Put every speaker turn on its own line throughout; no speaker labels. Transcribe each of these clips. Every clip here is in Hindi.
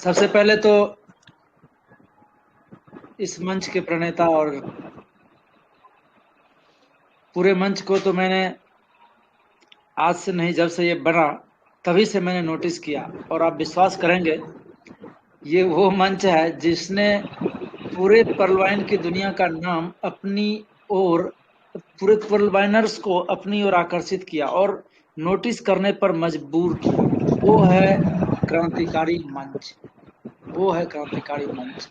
सबसे पहले तो इस मंच के प्रणेता और पूरे मंच को तो मैंने आज से नहीं, जब से ये बना तभी से मैंने नोटिस किया, और आप विश्वास करेंगे ये वो मंच है जिसने पूरे पर्लवाइन की दुनिया का नाम अपनी ओर, पूरे पर्लवाइनर्स को अपनी ओर आकर्षित किया और नोटिस करने पर मजबूर किया। वो है क्रांतिकारी मंच, वो है क्रांतिकारी मंच।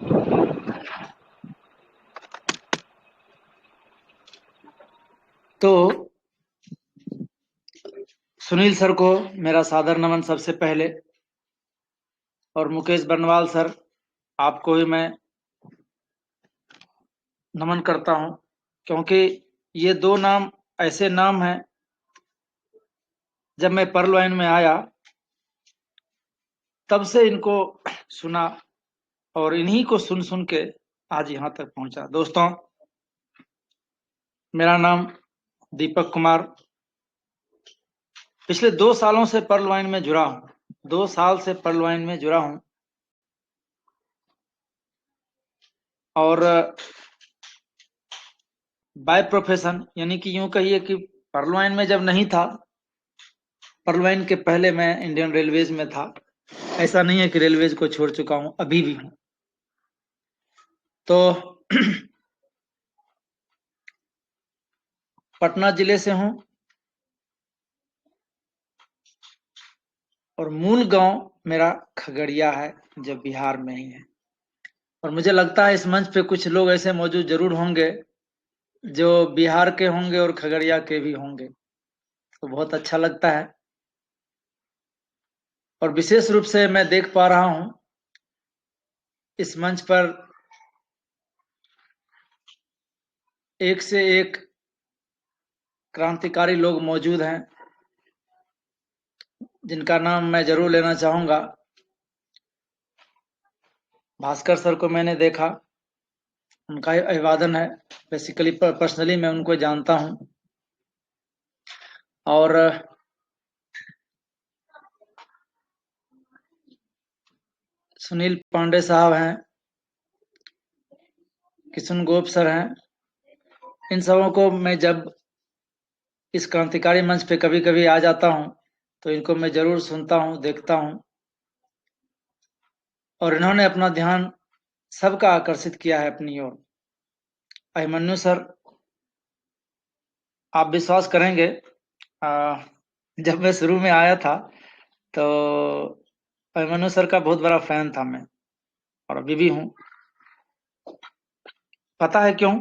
तो सुनील सर को मेरा सादर नमन सबसे पहले, और मुकेश बरनवाल सर आपको भी मैं नमन करता हूं, क्योंकि ये दो नाम ऐसे नाम हैं, जब मैं पर्लवाइन में आया तब से इनको सुना और इन्हीं को सुन सुन के आज यहां तक पहुंचा। दोस्तों, मेरा नाम दीपक कुमार, पिछले 2 सालों से पर्लवाइन में जुड़ा हूं, 2 साल से पर्लवाइन में जुड़ा हूं। और बाय प्रोफेशन, यानी कि यूं कहिए कि पर्लवाइन में जब नहीं था, पर्लवाइन के पहले मैं इंडियन रेलवेज में था। ऐसा नहीं है कि रेलवेज को छोड़ चुका हूं, अभी भी हूं। तो पटना जिले से हूं और मूल गांव मेरा खगड़िया है, जो बिहार में ही है। और मुझे लगता है इस मंच पे कुछ लोग ऐसे मौजूद जरूर होंगे जो बिहार के होंगे और खगड़िया के भी होंगे, तो बहुत अच्छा लगता है। और विशेष रूप से मैं देख पा रहा हूं इस मंच पर एक से एक क्रांतिकारी लोग मौजूद हैं, जिनका नाम मैं जरूर लेना चाहूंगा। भास्कर सर को मैंने देखा, उनका अभिवादन है। बेसिकली पर्सनली मैं उनको जानता हूं। और सुनील पांडे साहब हैं, किशन गोप सर हैं। इन सबों को मैं जब इस क्रांतिकारी मंच पे कभी कभी आ जाता हूं तो इनको मैं जरूर सुनता हूं, देखता हूं। और इन्होंने अपना ध्यान सबका आकर्षित किया है अपनी ओर। अभिमन्यु सर, आप विश्वास करेंगे, जब मैं शुरू में आया था तो अभिमन्यु सर का बहुत बड़ा फैन था मैं, और अभी भी हूं। पता है क्यों?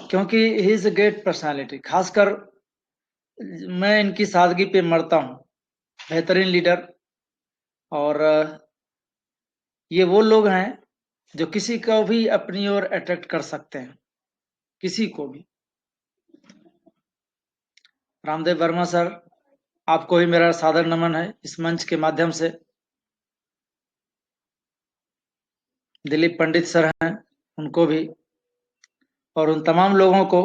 क्योंकि he is a great personality. खासकर मैं इनकी सादगी पे मरता हूं। बेहतरीन लीडर। और ये वो लोग हैं जो किसी को भी अपनी ओर अट्रैक्ट कर सकते हैं, किसी को भी। रामदेव वर्मा सर, आपको भी मेरा सादर नमन है इस मंच के माध्यम से। दिलीप पंडित सर हैं, उनको भी, और उन तमाम लोगों को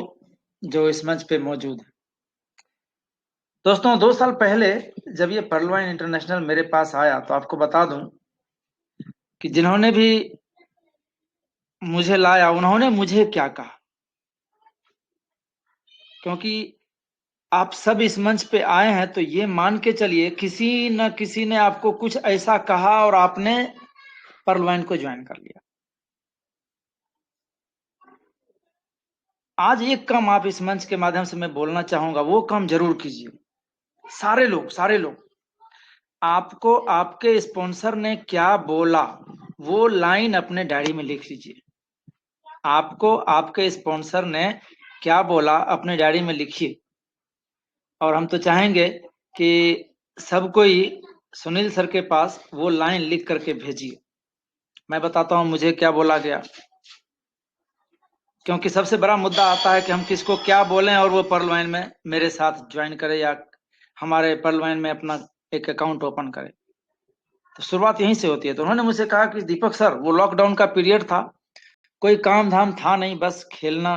जो इस मंच पे मौजूद हैं। दोस्तों, 2 साल पहले जब ये पर्लवाइन इंटरनेशनल मेरे पास आया तो आपको बता दूं कि जिन्होंने भी मुझे लाया उन्होंने मुझे क्या कहा, क्योंकि आप सब इस मंच पे आए हैं तो ये मान के चलिए किसी न किसी ने आपको कुछ ऐसा कहा और आपने पर्लवाइन को ज्वाइन कर लिया। आज एक काम आप इस मंच के माध्यम से मैं बोलना चाहूंगा, वो काम जरूर कीजिए। सारे लोग, सारे लोग, आपको आपके स्पॉन्सर ने क्या बोला वो लाइन अपने डायरी में लिख लीजिए। आपको आपके स्पॉन्सर ने क्या बोला अपने डायरी में लिखिए। और हम तो चाहेंगे कि सब कोई सुनील सर के पास वो लाइन लिख करके भेजिए। मैं बताता हूं मुझे क्या बोला गया, क्योंकि सबसे बड़ा मुद्दा आता है कि हम किसको क्या बोलें और वो पर्लवाइन में मेरे साथ ज्वाइन करे या हमारे पर्लवाइन में अपना एक अकाउंट ओपन करे। तो शुरुआत यहीं से होती है। तो उन्होंने मुझसे कहा कि दीपक सर, वो लॉकडाउन का पीरियड था, कोई काम धाम था नहीं, बस खेलना,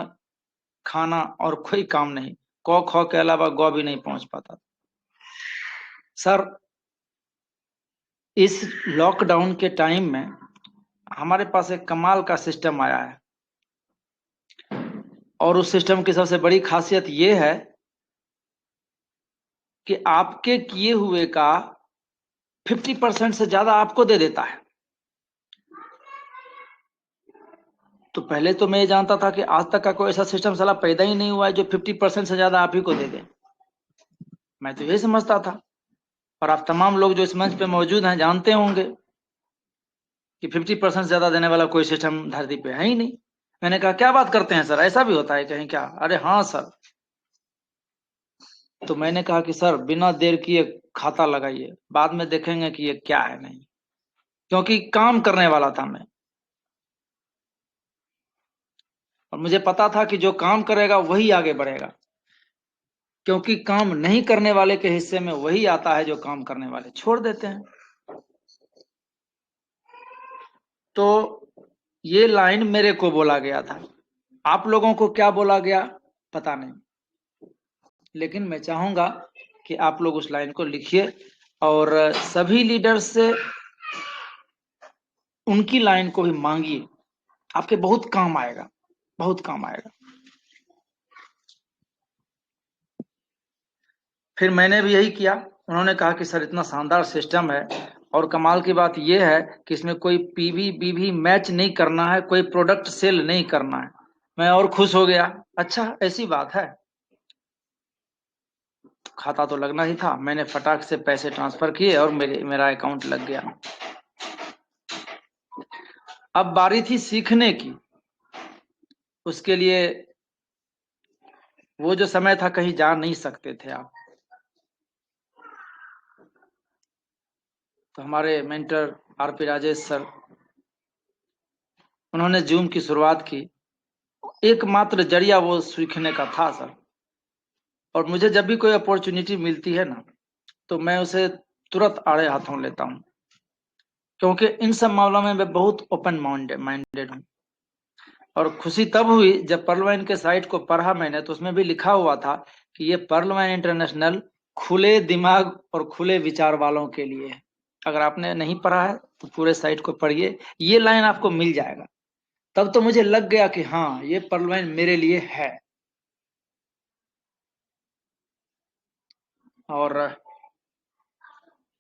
खाना, और कोई काम नहीं। कौ खौ के अलावा गौ भी नहीं पहुंच पाता। सर, इस लॉकडाउन के टाइम में हमारे पास एक कमाल का सिस्टम आया है, और उस सिस्टम की सबसे बड़ी खासियत यह है कि आपके किए हुए का 50% से ज्यादा आपको दे देता है। तो पहले तो मैं ये जानता था कि आज तक का कोई ऐसा सिस्टम साला पैदा ही नहीं हुआ है जो 50% से ज्यादा आप ही को दे दे। मैं तो ये समझता था, और आप तमाम लोग जो इस मंच पे मौजूद हैं जानते होंगे कि 50% से ज्यादा देने वाला कोई सिस्टम धरती पे है ही नहीं। मैंने कहा क्या बात करते हैं सर, ऐसा भी होता है कहीं क्या? अरे हाँ सर। तो मैंने कहा कि सर बिना देर किए खाता लगाइए, बाद में देखेंगे कि ये क्या है नहीं, क्योंकि काम करने वाला था मैं, और मुझे पता था कि जो काम करेगा वही आगे बढ़ेगा, क्योंकि काम नहीं करने वाले के हिस्से में वही आता है जो काम करने वाले छोड़ देते हैं। तो ये लाइन मेरे को बोला गया था, आप लोगों को क्या बोला गया पता नहीं, लेकिन मैं चाहूंगा कि आप लोग उस लाइन को लिखिए और सभी लीडर से उनकी लाइन को भी मांगिए, आपके बहुत काम आएगा, बहुत काम आएगा। फिर मैंने भी यही किया। उन्होंने कहा कि सर इतना शानदार सिस्टम है, और कमाल की बात यह है कि इसमें कोई पीवी बीवी मैच नहीं करना है, कोई प्रोडक्ट सेल नहीं करना है। मैं और खुश हो गया, अच्छा ऐसी बात है। खाता तो लगना ही था, मैंने फटाक से पैसे ट्रांसफर किए और मेरा अकाउंट लग गया। अब बारी थी सीखने की। उसके लिए वो जो समय था कहीं जा नहीं सकते थे आप, तो हमारे मेंटर आरपी राजेश सर, उन्होंने जूम की शुरुआत की। एकमात्र जरिया वो सीखने का था सर, और मुझे जब भी कोई अपॉर्चुनिटी मिलती है ना, तो मैं उसे तुरंत आड़े हाथों लेता हूँ, क्योंकि इन सब मामलों में मैं बहुत ओपन माइंडेड हूँ। और खुशी तब हुई जब पर्लवाइन के साइट को पढ़ा मैंने, तो उसमें भी लिखा हुआ था कि ये पर्लवाइन इंटरनेशनल खुले दिमाग और खुले विचार वालों के लिए है। अगर आपने नहीं पढ़ा है तो पूरे साइट को पढ़िए, ये लाइन आपको मिल जाएगा। तब तो मुझे लग गया कि हाँ ये पर्लवाइन मेरे लिए है। और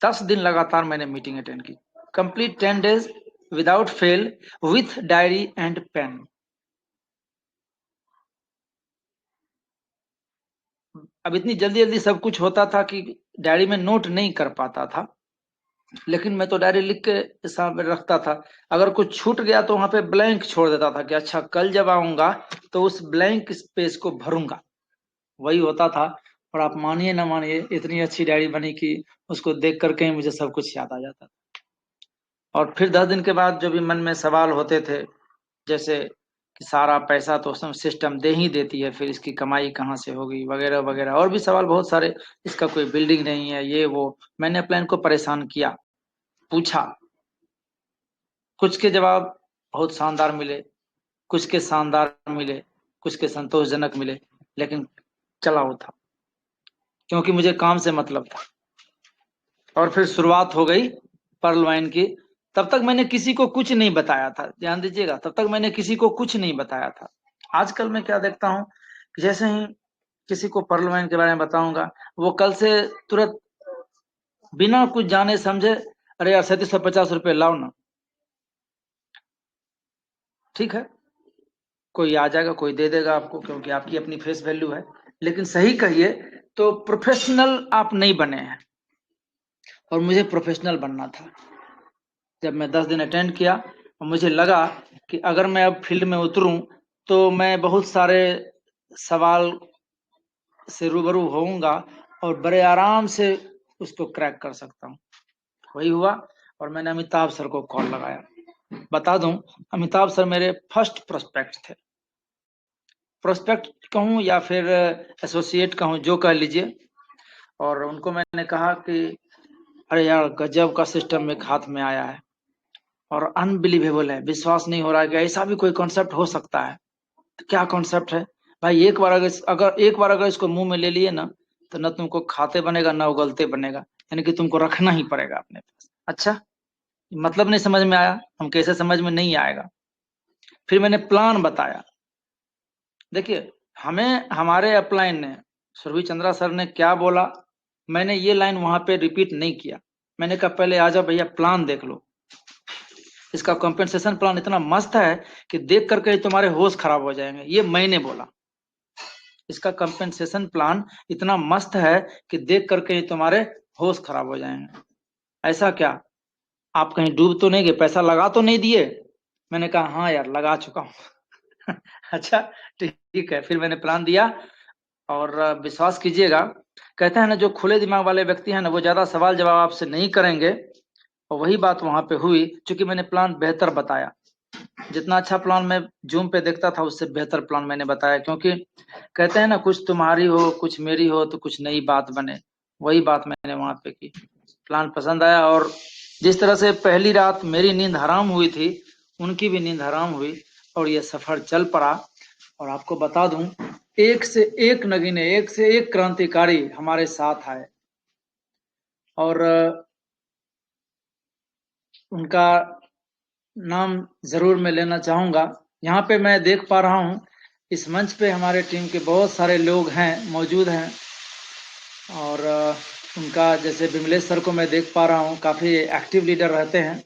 10 दिन लगातार मैंने मीटिंग अटेंड की, complete 10 days without fail, with diary and pen. अब इतनी जल्दी जल्दी सब कुछ होता था कि डायरी में नोट नहीं कर पाता था, लेकिन मैं तो डायरी लिख के सामने रखता था। अगर कुछ छूट गया तो वहां पे ब्लैंक छोड़ देता था कि अच्छा कल जब आऊंगा तो उस ब्लैंक स्पेस को भरूंगा। वही होता था। और आप मानिए ना मानिए, इतनी अच्छी डायरी बनी कि उसको देख करके ही मुझे सब कुछ याद आ जाता था। और फिर 10 दिन के बाद जो भी मन में सवाल होते थे, जैसे कि सारा पैसा तो सिस्टम दे ही देती है, फिर इसकी कमाई कहाँ से होगी वगैरह वगैरह, और भी सवाल बहुत सारे, इसका कोई बिल्डिंग नहीं है ये वो। मैंने प्लान को परेशान किया, पूछा, कुछ के जवाब बहुत शानदार मिले, कुछ के शानदार मिले, कुछ के संतोषजनक मिले, लेकिन चला वो था, क्योंकि मुझे काम से मतलब था। और फिर शुरुआत हो गई पर्ल वाइन की। तब तक मैंने किसी को कुछ नहीं बताया था, ध्यान दीजिएगा, तब तक मैंने किसी को कुछ नहीं बताया था। आजकल मैं क्या देखता हूँ कि जैसे ही किसी को पर्ल वाइन के बारे में बताऊंगा, वो कल से तुरंत बिना कुछ जाने समझे, अरे यार 3750 रुपये लाओ ना। ठीक है, कोई आ जाएगा, कोई दे देगा आपको, क्योंकि आपकी अपनी फेस वैल्यू है। लेकिन सही कहिए तो प्रोफेशनल आप नहीं बने हैं, और मुझे प्रोफेशनल बनना था। जब मैं 10 दिन अटेंड किया और मुझे लगा कि अगर मैं अब फील्ड में उतरूं तो मैं बहुत सारे सवाल से रूबरू होऊंगा और बड़े आराम से उसको क्रैक कर सकता हूं। वही हुआ, और मैंने अमिताभ सर को कॉल लगाया। बता दूं, अमिताभ सर मेरे फर्स्ट प्रोस्पेक्ट थे। प्रोस्पेक्ट कहूं या फिर एसोसिएट कहूं, जो कह लीजिए। और उनको मैंने कहा कि अरे यार गजब का सिस्टम एक हाथ में आया है, और अनबिलीवेबल है, विश्वास नहीं हो रहा है कि ऐसा भी कोई कॉन्सेप्ट हो सकता है। तो क्या कॉन्सेप्ट है भाई? एक बार अगर इसको मुंह में ले लिए ना, तो न तुमको खाते बनेगा ना उगलते बनेगा, यानी कि तुमको रखना ही पड़ेगा अपने पास। अच्छा, मतलब नहीं समझ में आया, हम कैसे समझ में नहीं आएगा। फिर मैंने प्लान बताया। देखिए, हमें हमारे अपलाइन ने, सुरभि चंद्रा सर ने क्या बोला, मैंने ये लाइन वहां पे रिपीट नहीं किया। मैंने कहा पहले आ जाओ भैया, प्लान देख लो। इसका कॉम्पेंसेशन प्लान इतना मस्त है कि देख करके तुम्हारे होश खराब हो जाएंगे, ये मैंने बोला। इसका कंपेंसेशन प्लान इतना मस्त है कि देख करके ही तुम्हारे होश खराब हो जाएंगे। ऐसा क्या, आप कहीं डूब तो नहीं गए, पैसा लगा तो नहीं दिए? मैंने कहा हाँ यार, लगा चुका हूँ। अच्छा ठीक है। फिर मैंने प्लान दिया और विश्वास कीजिएगा, कहते हैं ना, जो खुले दिमाग वाले व्यक्ति हैं ना, वो ज्यादा सवाल जवाब आपसे नहीं करेंगे। और वही बात वहां पे हुई, क्योंकि मैंने प्लान बेहतर बताया। जितना अच्छा प्लान मैं जूम पे देखता था, उससे बेहतर प्लान मैंने बताया। क्योंकि कहते हैं ना, कुछ तुम्हारी हो कुछ मेरी हो तो कुछ नई बात बने, वही बात मैंने वहां पे की। प्लान पसंद आया, और जिस तरह से पहली रात मेरी नींद हराम हुई थी, उनकी भी नींद हराम हुई, और ये सफर चल पड़ा। और आपको बता दूं, एक से एक नगीने, एक से एक क्रांतिकारी हमारे साथ आए। और उनका नाम जरूर मैं लेना चाहूंगा। यहाँ पे मैं देख पा रहा हूँ, इस मंच पे हमारे टीम के बहुत सारे लोग हैं, मौजूद हैं। और उनका, जैसे विमलेश सर को मैं देख पा रहा हूँ, काफी एक्टिव लीडर रहते हैं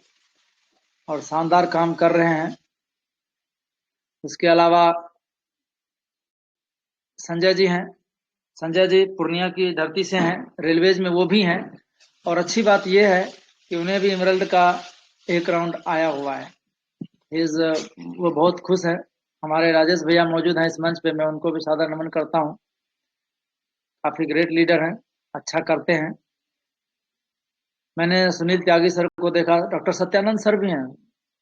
और शानदार काम कर रहे हैं। उसके अलावा संजय जी हैं। संजय जी पूर्णिया की धरती से हैं, रेलवेज में वो भी हैं। और अच्छी बात यह है कि उन्हें भी इमरल्ड का एक राउंड आया हुआ है। इज वो बहुत खुश है। हमारे राजेश भैया मौजूद हैं इस मंच पे, मैं उनको भी सादर नमन करता हूँ। काफी ग्रेट लीडर हैं, अच्छा करते हैं। मैंने सुनील त्यागी सर को देखा, डॉक्टर सत्यानंद सर भी हैं,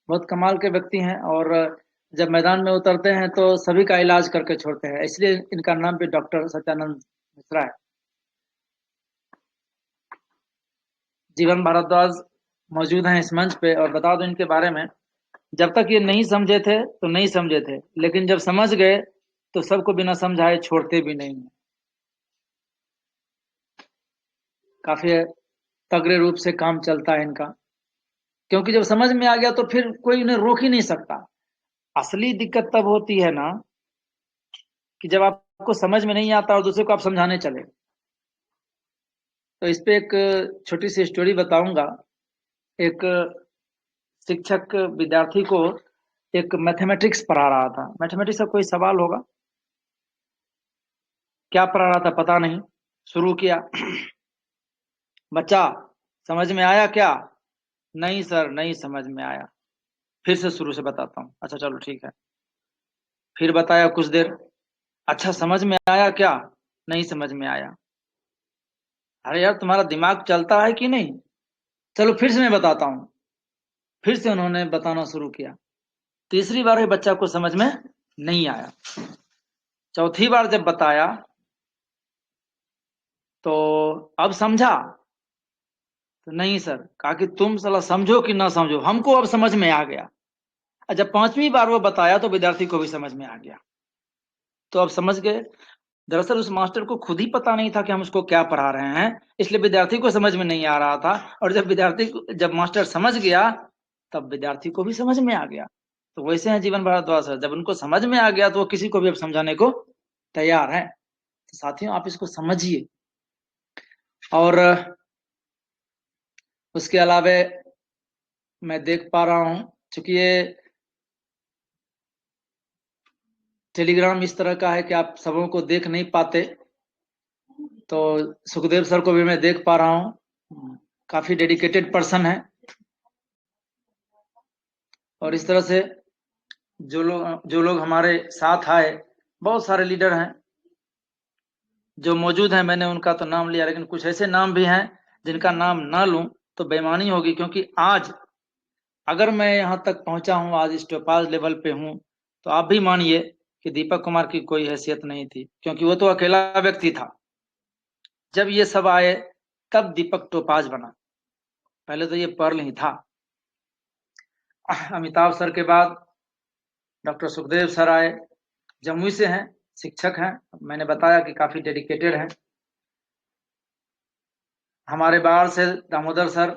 बहुत कमाल के व्यक्ति हैं। और जब मैदान में उतरते हैं तो सभी का इलाज करके छोड़ते हैं, इसलिए इनका नाम भी डॉक्टर सत्यानंद मिश्रा है। जीवन भारद्वाज मौजूद हैं इस मंच पे, और बता दो इनके बारे में, जब तक ये नहीं समझे थे तो नहीं समझे थे, लेकिन जब समझ गए तो सबको बिना समझाए छोड़ते भी नहीं। काफी तगड़े रूप से काम चलता है इनका, क्योंकि जब समझ में आ गया तो फिर कोई उन्हें रोक ही नहीं सकता। असली दिक्कत तब होती है ना, कि जब आपको समझ में नहीं आता और दूसरे को आप समझाने चले। तो इस पे एक छोटी सी स्टोरी बताऊंगा। एक शिक्षक विद्यार्थी को एक मैथमेटिक्स पढ़ा रहा था। मैथमेटिक्स का कोई सवाल होगा, क्या पढ़ा रहा था पता नहीं। शुरू किया, बच्चा समझ में आया क्या? नहीं सर, नहीं समझ में आया। फिर से शुरू से बताता हूँ। अच्छा चलो ठीक है। फिर बताया कुछ देर, अच्छा समझ में आया क्या? नहीं समझ में आया। अरे यार, तुम्हारा दिमाग चलता है कि नहीं? चलो फिर से मैं बताता हूँ। फिर से उन्होंने बताना शुरू किया। तीसरी बार ये बच्चा को समझ में नहीं आया। चौथी बार जब बताया तो अब समझा? तो नहीं सर। कहा कि तुम साला समझो कि ना समझो, हमको अब समझ में आ गया। और जब पांचवी बार वो बताया तो विद्यार्थी को भी समझ में आ गया। तो अब समझ गए। दरअसल उस मास्टर को खुद ही पता नहीं था कि हम उसको क्या पढ़ा रहे हैं, इसलिए विद्यार्थी को समझ में नहीं आ रहा था। और जब मास्टर समझ गया, तब विद्यार्थी को भी समझ में आ गया। तो वैसे हैं जीवन भारद्वाज सर, जब उनको समझ में आ गया तो वो किसी को भी अब समझाने को तैयार है। तो साथियों, आप इसको समझिए। और उसके अलावा मैं देख पा रहा हूं, चूंकि ये टेलीग्राम इस तरह का है कि आप सबों को देख नहीं पाते, तो सुखदेव सर को भी मैं देख पा रहा हूँ, काफी डेडिकेटेड पर्सन है। और इस तरह से जो लोग हमारे साथ आए, बहुत सारे लीडर हैं जो मौजूद हैं। मैंने उनका तो नाम लिया, लेकिन कुछ ऐसे नाम भी हैं जिनका नाम ना लूं तो बेईमानी होगी। क्योंकि आज अगर मैं यहाँ तक पहुंचा हूँ, आज इस टोपाज लेवल पे हूँ, तो आप भी मानिए कि दीपक कुमार की कोई हैसियत नहीं थी, क्योंकि वो तो अकेला व्यक्ति था। जब ये सब आए तब दीपक टोपाज बना, पहले तो ये पर्ल ही था। अमिताभ सर के बाद डॉक्टर सुखदेव सर आए, जमुई से हैं, शिक्षक हैं, मैंने बताया कि काफी डेडिकेटेड हैं। हमारे बाहर से दामोदर सर,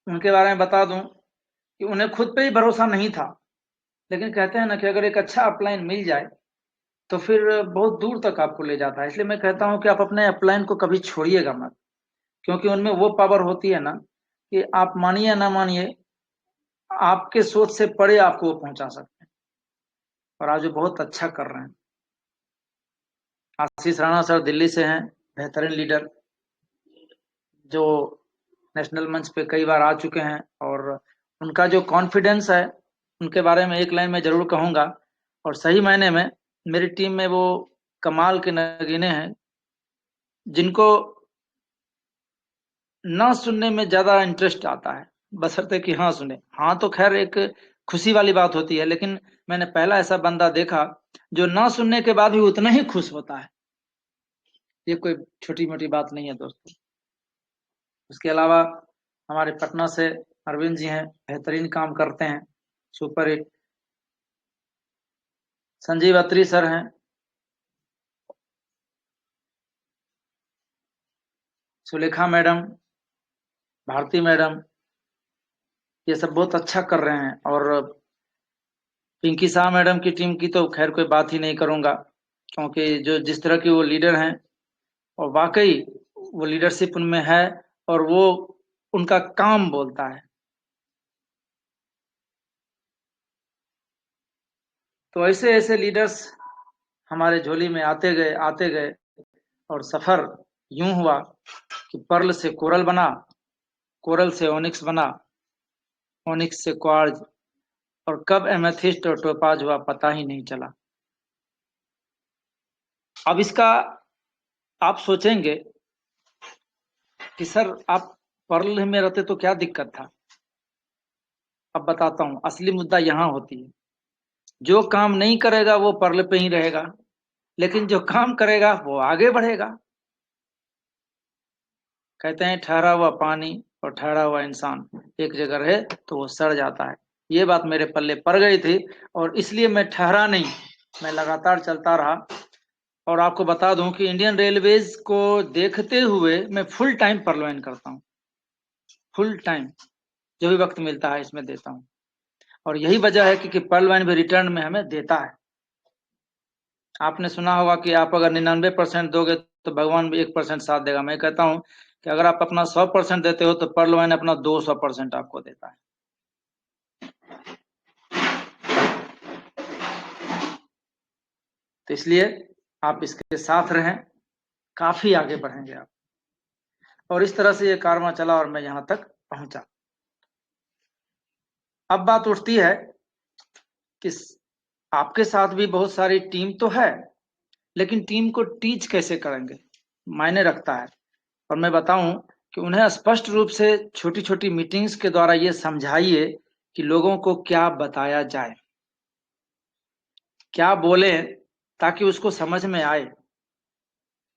उनके बारे में बता दूं कि उन्हें खुद पे ही भरोसा नहीं था, लेकिन कहते हैं ना कि अगर एक अच्छा अपलाइन मिल जाए तो फिर बहुत दूर तक आपको ले जाता है। इसलिए मैं कहता हूं कि आप अपने अपलाइन को कभी छोड़िएगा मत, क्योंकि उनमें वो पावर होती है ना कि आप मानिए या ना मानिए, आपके सोच से परे आपको वो पहुंचा सकते हैं। और आज वो बहुत अच्छा कर रहे हैं। आशीष राणा सर दिल्ली से हैं, बेहतरीन लीडर, जो नेशनल मंच पे कई बार आ चुके हैं। और उनका जो कॉन्फिडेंस है, उनके बारे में एक लाइन में जरूर कहूंगा। और सही मायने में मेरी टीम में वो कमाल के नगीने हैं जिनको ना सुनने में ज्यादा इंटरेस्ट आता है, बशर्ते कि हाँ सुने। हाँ तो खैर एक खुशी वाली बात होती है, लेकिन मैंने पहला ऐसा बंदा देखा जो ना सुनने के बाद भी उतना ही खुश होता है। ये कोई छोटी मोटी बात नहीं है दोस्तों। उसके अलावा हमारे पटना से अरविंद जी हैं, बेहतरीन काम करते हैं, सुपर हिट। संजीव अत्री सर हैं, सुलेखा मैडम, भारती मैडम, ये सब बहुत अच्छा कर रहे हैं। और पिंकी शाह मैडम की टीम की तो खैर कोई बात ही नहीं करूंगा, क्योंकि जो जिस तरह की वो लीडर हैं, और वाकई वो लीडरशिप उनमें है, और वो उनका काम बोलता है। तो ऐसे ऐसे लीडर्स हमारे झोली में आते गए आते गए, और सफर यूं हुआ कि पर्ल से कोरल बना, कोरल से ओनिक्स बना, ओनिक्स से क्वार्ज, और कब एमेथिस्ट और टोपाज हुआ पता ही नहीं चला। अब इसका आप सोचेंगे कि सर आप पर्ल में रहते तो क्या दिक्कत था। अब बताता हूं, असली मुद्दा यहां होती है, जो काम नहीं करेगा वो पर्ल पे ही रहेगा, लेकिन जो काम करेगा वो आगे बढ़ेगा। कहते हैं ठहरा हुआ पानी और ठहरा हुआ इंसान एक जगह रहे तो वो सड़ जाता है। ये बात मेरे पल्ले पड़ गई थी, और इसलिए मैं ठहरा नहीं, मैं लगातार चलता रहा। और आपको बता दूं कि इंडियन रेलवेज को देखते हुए मैं फुल टाइम पर्लवाइन करता हूँ, फुल टाइम, जो भी वक्त मिलता है इसमें देता हूँ। और यही वजह है कि पर्लवाइन भी रिटर्न में हमें देता है। आपने सुना होगा कि आप अगर 99% दोगे तो भगवान भी 1% साथ देगा। मैं कहता हूँ कि अगर आप अपना 100% देते हो तो पर्लवाइन अपना 200% आपको देता है। तो इसलिए आप इसके साथ रहें, काफी आगे बढ़ेंगे आप। और इस तरह से ये कारवां चला और मैं यहां तक पहुंचा। अब बात उठती है कि आपके साथ भी बहुत सारी टीम तो है, लेकिन टीम को टीच कैसे करेंगे, मायने रखता है। और मैं बताऊं कि उन्हें स्पष्ट रूप से छोटी छोटी मीटिंग्स के द्वारा ये समझाइए कि लोगों को क्या बताया जाए, क्या बोले, ताकि उसको समझ में आए।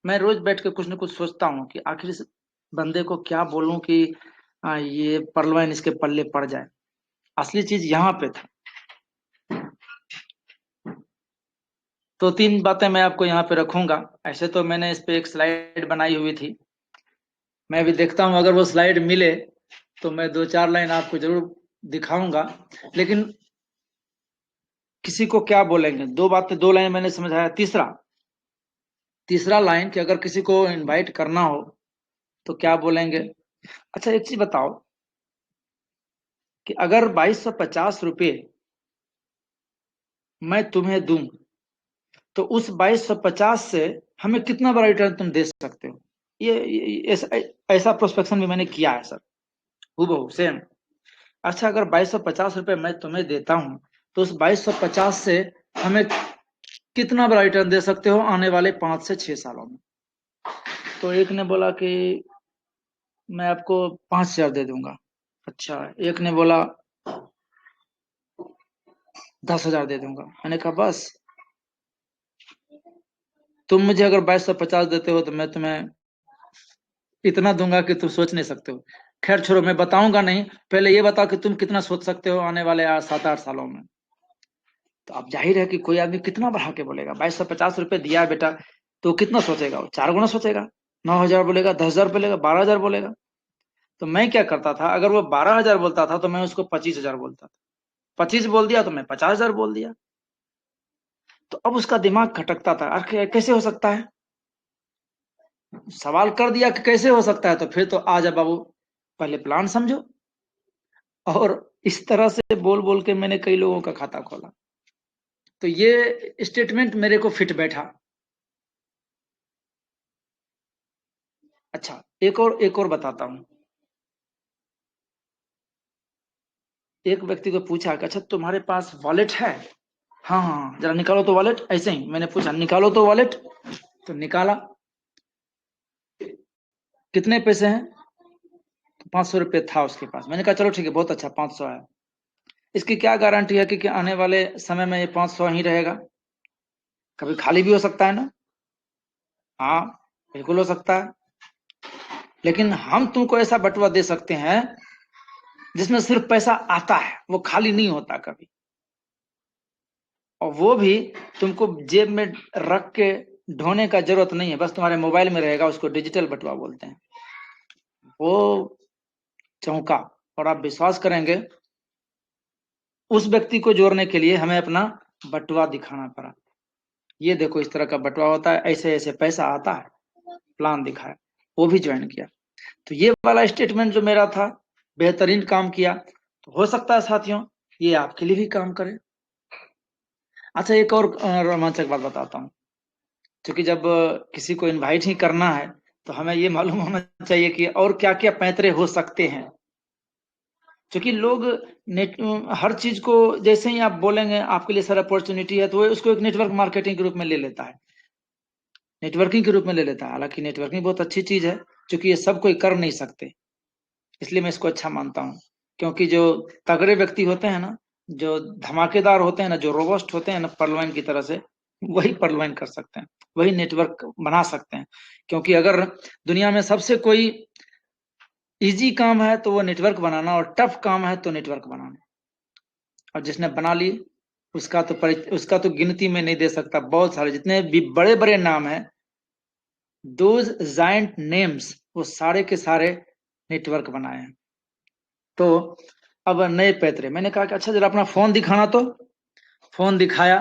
मैं रोज बैठ के कुछ न कुछ सोचता हूँ कि आखिर इस बंदे को क्या बोलूं कि ये पर्लवाइन इसके पल्ले पड़ जाए। असली चीज यहाँ पे था। तो तीन बातें मैं आपको यहाँ पे रखूंगा। ऐसे तो मैंने इस पे एक स्लाइड बनाई हुई थी, मैं भी देखता हूँ अगर वो स्लाइड मिले तो मैं दो चार लाइन आपको जरूर दिखाऊंगा। लेकिन किसी को क्या बोलेंगे, दो बातें, दो लाइन मैंने समझाया। तीसरा तीसरा लाइन कि अगर किसी को इनवाइट करना हो तो क्या बोलेंगे। अच्छा एक चीज बताओ कि अगर 2250 रुपये मैं तुम्हें दूं तो उस 2250 से हमें कितना बड़ा रिटर्न तुम दे सकते हो। ऐसा ऐसा प्रोस्पेक्शन भी मैंने किया है सर, हूबहू सेम। अच्छा अगर 2250 रुपये मैं तुम्हें देता हूं तो उस 2250 से हमें कितना बड़ा रिटर्न दे सकते हो आने वाले 5 से 6 सालों में। तो एक ने बोला कि मैं आपको 5000 दे दूंगा। अच्छा एक ने बोला 10,000 दे दूंगा। मैंने कहा बस, तुम मुझे अगर 2250 देते हो तो मैं तुम्हें इतना दूंगा कि तुम सोच नहीं सकते हो। खैर छोड़ो, मैं बताऊंगा नहीं, पहले ये बताओ कि तुम कितना सोच सकते हो आने वाले 7-8 सालों में। तो अब जाहिर है कि कोई आदमी कितना बढ़ा के बोलेगा, 2250 रुपये दिया है बेटा, तो कितना सोचेगा, वो 4 गुना सोचेगा। 9,000 बोलेगा, 10,000 बोलेगा, 12,000 बोलेगा। तो मैं क्या करता था, अगर वो 12,000 बोलता था तो मैं उसको 25,000 बोलता था, 25 बोल दिया तो मैं 50,000 बोल दिया। तो अब उसका दिमाग खटकता था, अरे कैसे हो सकता है, सवाल कर दिया कि कैसे हो सकता है, तो फिर तो आजा बाबू पहले प्लान समझो। और इस तरह से बोल बोल के मैंने कई लोगों का खाता खोला। तो ये स्टेटमेंट मेरे को फिट बैठा। अच्छा, एक और बताता हूं। एक व्यक्ति को पूछा कि अच्छा तुम्हारे पास वॉलेट है? हाँ हाँ हाँ, जरा निकालो तो वॉलेट। ऐसे ही मैंने पूछा, निकालो तो वॉलेट। तो निकाला। कितने पैसे हैं? तो 500 रुपये था उसके पास। मैंने कहा चलो ठीक है, बहुत अच्छा, 500 है। इसकी क्या गारंटी है कि आने वाले समय में ये 500 ही रहेगा? कभी खाली भी हो सकता है ना। हाँ, बिल्कुल हो सकता है। लेकिन हम तुमको ऐसा बटुआ दे सकते हैं जिसमें सिर्फ पैसा आता है, वो खाली नहीं होता कभी। और वो भी तुमको जेब में रख के ढोने का जरूरत नहीं है, बस तुम्हारे मोबाइल में रहेगा। उसको डिजिटल बटुआ बोलते हैं। वो चौंका। और आप विश्वास करेंगे, उस व्यक्ति को जोड़ने के लिए हमें अपना बटुआ दिखाना पड़ा। ये देखो, इस तरह का बटुआ होता है, ऐसे ऐसे पैसा आता है, प्लान दिखाया, वो भी ज्वाइन किया। तो ये वाला स्टेटमेंट जो मेरा था, बेहतरीन काम किया। तो हो सकता है साथियों, ये आपके लिए भी काम करे। अच्छा, एक और रोमांचक बात बताता हूँ। क्योंकि जब किसी को इनवाइट ही करना है तो हमें ये मालूम होना चाहिए कि और क्या क्या पैंतरे हो सकते हैं। क्योंकि लोग नेट हर चीज को जैसे ही आप बोलेंगे आपके लिए सर अपॉर्चुनिटी है, तो वो उसको एक नेटवर्क मार्केटिंग के रूप में ले लेता है, नेटवर्किंग के रूप में ले लेता है। हालांकि नेटवर्किंग बहुत अच्छी चीज है, क्योंकि ये सब कोई कर नहीं सकते, इसलिए मैं इसको अच्छा मानता हूँ। क्योंकि जो तगड़े व्यक्ति होते हैं ना, जो धमाकेदार होते हैं ना, जो रोबस्ट होते हैं ना परलवाइन की तरह से, वही परलवाइन कर सकते हैं, वही नेटवर्क बना सकते हैं। क्योंकि अगर दुनिया में सबसे कोई इजी काम है तो वो नेटवर्क बनाना, और टफ काम है तो नेटवर्क बनाना। और जिसने बना ली, उसका तो गिनती में नहीं दे सकता। बहुत सारे जितने भी बड़े बड़े नाम हैं, दोज जायंट नेम्स, वो सारे के सारे नेटवर्क बनाए हैं। तो अब नए पैतरे, मैंने कहा कि अच्छा जरा अपना फोन दिखाना। तो फोन दिखाया।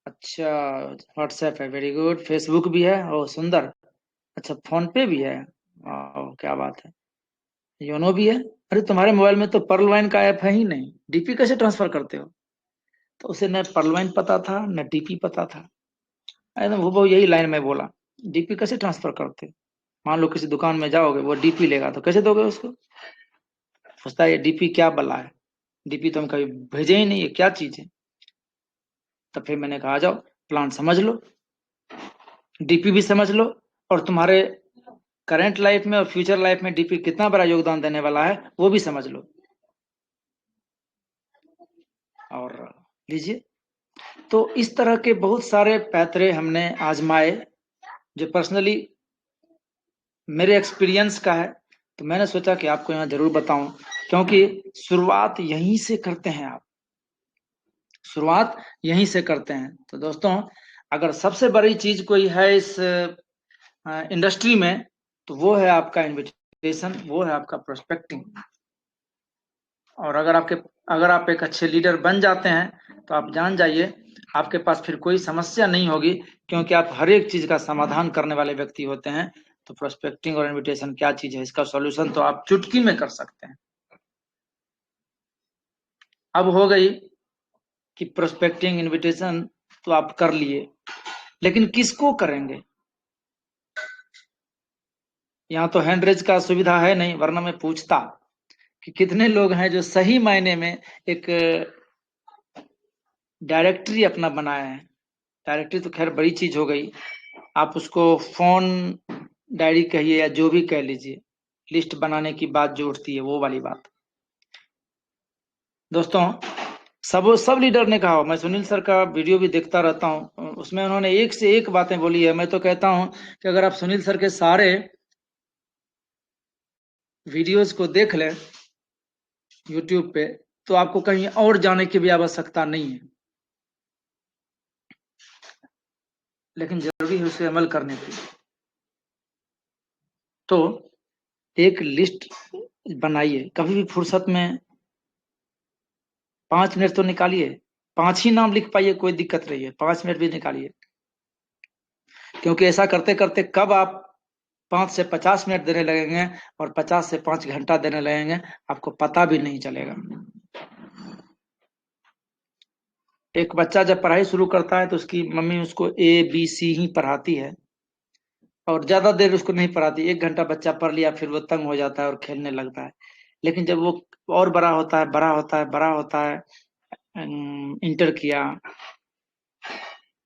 अच्छा, व्हाट्सएप है, वेरी गुड। फेसबुक भी है, ओ सुंदर। अच्छा, फोन पे भी है, वाह क्या बात है। योनो भी है। अरे तुम्हारे मोबाइल में तो पर्ल वाइन का ऐप है ही नहीं, डीपी कैसे ट्रांसफर करते हो? तो उसे न पर्ल वाइन पता था न डीपी पता था। एकदम वो यही लाइन में बोला, डीपी कैसे ट्रांसफर करते? मान लो किसी दुकान में जाओगे, वो डीपी लेगा तो कैसे दोगे उसको? सोचता है ये डीपी क्या बला है, डीपी तो हम कभी भेजे ही नहीं, है क्या चीज है। तो फिर मैंने कहा, आ जाओ प्लान समझ लो, डीपी भी समझ लो, और तुम्हारे करंट लाइफ में और फ्यूचर लाइफ में डीपी कितना बड़ा योगदान देने वाला है वो भी समझ लो। और लीजिए। तो इस तरह के बहुत सारे पैतरे हमने आजमाए, जो पर्सनली मेरे एक्सपीरियंस का है। तो मैंने सोचा कि आपको यहाँ जरूर बताऊं, क्योंकि शुरुआत यहीं से करते हैं आप, शुरुआत यहीं से करते हैं। तो दोस्तों, अगर सबसे बड़ी चीज कोई है इस इंडस्ट्री में, तो वो है आपका इनविटेशन, वो है आपका प्रोस्पेक्टिंग। और अगर आप एक अच्छे लीडर बन जाते हैं तो आप जान जाइए, आपके पास फिर कोई समस्या नहीं होगी, क्योंकि आप हर एक चीज का समाधान करने वाले व्यक्ति होते हैं। तो प्रोस्पेक्टिंग और इनविटेशन क्या चीज है, इसका सॉल्यूशन तो आप चुटकी में कर सकते हैं। अब हो गई कि प्रोस्पेक्टिंग इनविटेशन तो आप कर लिए, लेकिन किसको करेंगे? यहाँ तो हैंड रेज का सुविधा है नहीं, वरना मैं पूछता कि कितने लोग हैं जो सही मायने में एक डायरेक्टरी अपना बनाए हैं। डायरेक्टरी तो खैर बड़ी चीज हो गई, आप उसको फोन डायरी कहिए या जो भी कह लीजिए, लिस्ट बनाने की बात जो उठती है वो वाली बात। दोस्तों, सब लीडर ने कहा, मैं सुनील सर का वीडियो भी देखता रहता हूँ, उसमें उन्होंने एक से एक बातें बोली है। मैं तो कहता हूँ कि अगर आप सुनील सर के सारे वीडियोज को देख लें यूट्यूब पे, तो आपको कहीं और जाने की भी आवश्यकता नहीं है। लेकिन जरूरी है उसे अमल करने की। तो एक लिस्ट बनाइए, कभी भी फुर्सत में 5 मिनट तो निकालिए। 5 ही नाम लिख पाइए, कोई दिक्कत नहीं है, 5 मिनट भी निकालिए, क्योंकि ऐसा करते करते कब आप 5 से 50 मिनट देने लगेंगे और 50 से 5 घंटा देने लगेंगे, आपको पता भी नहीं चलेगा। एक बच्चा जब पढ़ाई शुरू करता है तो उसकी मम्मी उसको ABC ही पढ़ाती है और ज्यादा देर उसको नहीं पढ़ाती। 1 घंटा बच्चा पढ़ लिया, फिर वो तंग हो जाता है और खेलने लगता है। लेकिन जब वो और बड़ा होता है, बड़ा होता है, इंटर किया,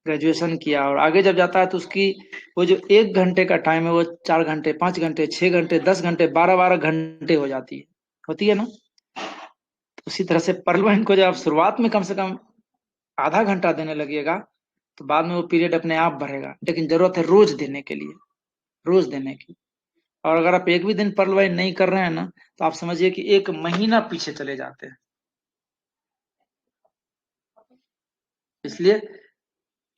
ग्रेजुएशन किया और आगे जब जाता है तो उसकी वो जो 1 घंटे का टाइम है वो 4 घंटे, 5 घंटे, 6 घंटे, 10 घंटे, 12 घंटे हो जाती है, होती है ना। तो उसी तरह से पर्ल को जब आप शुरुआत में कम से कम आधा घंटा देने लगिएगा तो बाद में वो पीरियड अपने आप बढ़ेगा। लेकिन जरूरत है रोज देने के लिए, रोज देने की। और अगर आप एक भी दिन पर्ल नहीं कर रहे हैं ना, तो आप समझिए कि 1 महीना पीछे चले जाते हैं। इसलिए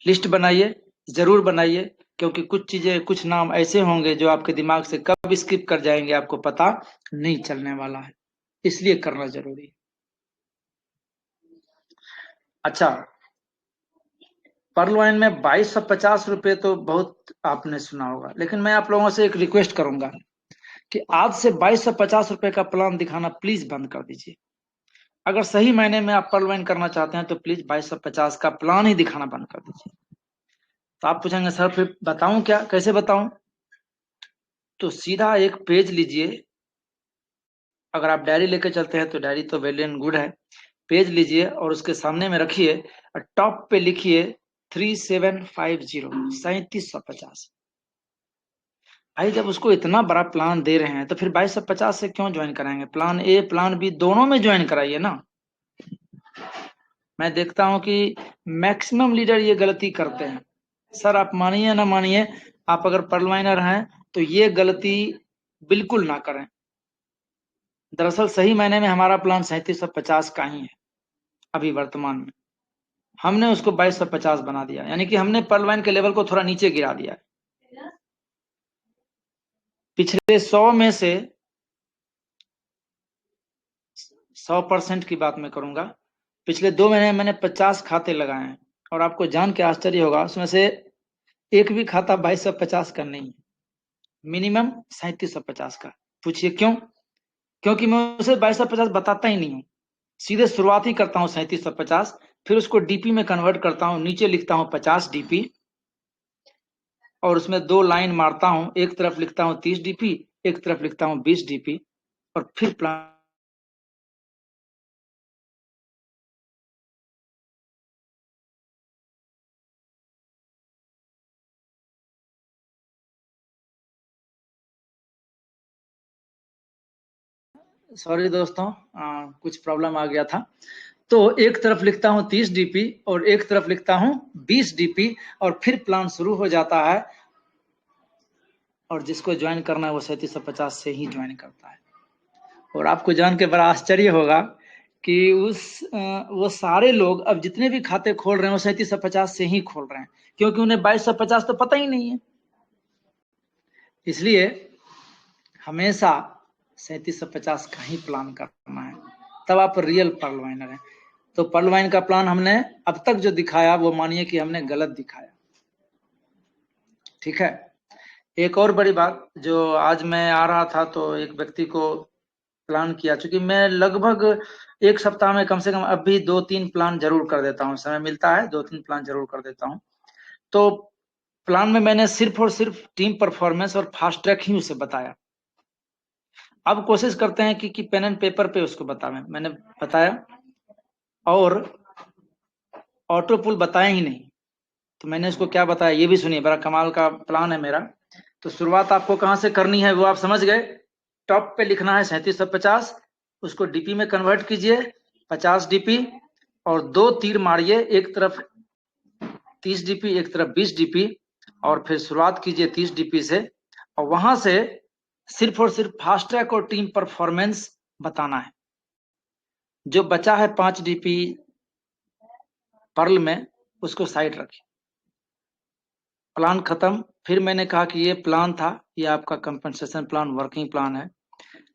लिस्ट बनाइए, जरूर बनाइए, क्योंकि कुछ चीजें, कुछ नाम ऐसे होंगे जो आपके दिमाग से कब स्किप कर जाएंगे आपको पता नहीं चलने वाला है, इसलिए करना जरूरी है। अच्छा, पर्ल वाइन में 2250 रुपये तो बहुत आपने सुना होगा, लेकिन मैं आप लोगों से एक रिक्वेस्ट करूंगा कि आज से 2250 रुपये का प्लान दिखाना प्लीज बंद कर दीजिए। अगर सही मायने में आप पर्ल वाइन करना चाहते हैं तो प्लीज 2250 का प्लान ही दिखाना बंद कर दीजिए। तो आप पूछेंगे सर फिर बताऊं क्या, कैसे बताऊं? तो सीधा एक पेज लीजिए, अगर आप डायरी लेके चलते हैं तो डायरी तो वेल एंड गुड है। पेज लीजिए और उसके सामने में रखिए और टॉप पे लिखिए 3750, 3750। भाई जब उसको इतना बड़ा प्लान दे रहे हैं तो फिर 2250 से क्यों ज्वाइन कराएंगे? प्लान ए प्लान बी दोनों में ज्वाइन कराइए ना। मैं देखता हूं कि मैक्सिमम लीडर ये गलती करते हैं। सर आप मानिए ना मानिए, आप अगर पर्लवाइनर हैं तो ये गलती बिल्कुल ना करें। दरअसल सही मायने में हमारा प्लान 3750 का ही है अभी वर्तमान में। हमने उसको 2250 बना दिया, यानी कि हमने पर्लवाइन के लेवल को थोड़ा नीचे गिरा दिया। पिछले 100 में से 100% की बात मैं करूंगा, पिछले 2 महीने में मैंने 50 खाते लगाए हैं और आपको जान के आश्चर्य होगा उसमें से एक भी खाता 2250 का नहीं है, मिनिमम 3750 का। पूछिए क्यों? क्योंकि मैं उसे 2250 बताता ही नहीं हूँ, सीधे शुरुआत ही करता हूँ 3750, फिर उसको डीपी में कन्वर्ट करता हूँ, नीचे लिखता हूँ 50 डीपी और उसमें 2 लाइन मारता हूँ, एक तरफ लिखता हूँ 30 डीपी, एक तरफ लिखता हूँ 20 डीपी और फिर प्लान। सॉरी दोस्तों, कुछ प्रॉब्लम आ गया था। तो एक तरफ लिखता हूँ 30 डीपी और एक तरफ लिखता हूँ 20 डीपी और फिर प्लान शुरू हो जाता है। और जिसको ज्वाइन करना है वो 3750 से ही ज्वाइन करता है। और आपको जान के बड़ा आश्चर्य होगा कि वो सारे लोग अब जितने भी खाते खोल रहे हैं वो 3750 से ही खोल रहे हैं, क्योंकि उन्हें 2250 तो पता ही नहीं है। इसलिए हमेशा 3750 का ही प्लान करना है, तब आप रियल पर्ल वाइनर हैं। तो पर्ल वाइन का प्लान हमने अब तक जो दिखाया वो मानिए कि हमने गलत दिखाया, ठीक है। एक और बड़ी बात, जो आज मैं आ रहा था तो एक व्यक्ति को प्लान किया, चूंकि मैं लगभग 1 सप्ताह में कम से कम अभी 2-3 प्लान जरूर कर देता हूँ, समय मिलता है 2-3 प्लान जरूर कर देता हूँ। तो प्लान में मैंने सिर्फ और सिर्फ टीम परफॉर्मेंस और फास्ट ट्रैक ही उसे बताया। अब कोशिश करते हैं कि पेन एंड पेपर पे उसको बताएं। मैंने बताया और ऑटो पुल बताया ही नहीं। तो मैंने उसको क्या बताया ये भी सुनिए, बड़ा कमाल का प्लान है मेरा। तो शुरुआत आपको कहां से करनी है वो आप समझ गए। टॉप पे लिखना है 3750, उसको डीपी में कन्वर्ट कीजिए 50 डीपी और 2 तीर मारिए, एक तरफ 30 डीपी एक तरफ 20 डीपी और फिर शुरुआत कीजिए 30 डीपी से और वहां से सिर्फ और सिर्फ फास्ट ट्रैक और टीम परफॉर्मेंस बताना है। जो बचा है 5 डीपी पर्ल में उसको साइड रखिए। प्लान खत्म। फिर मैंने कहा कि ये प्लान था, ये आपका कंपनसेशन प्लान, वर्किंग प्लान है।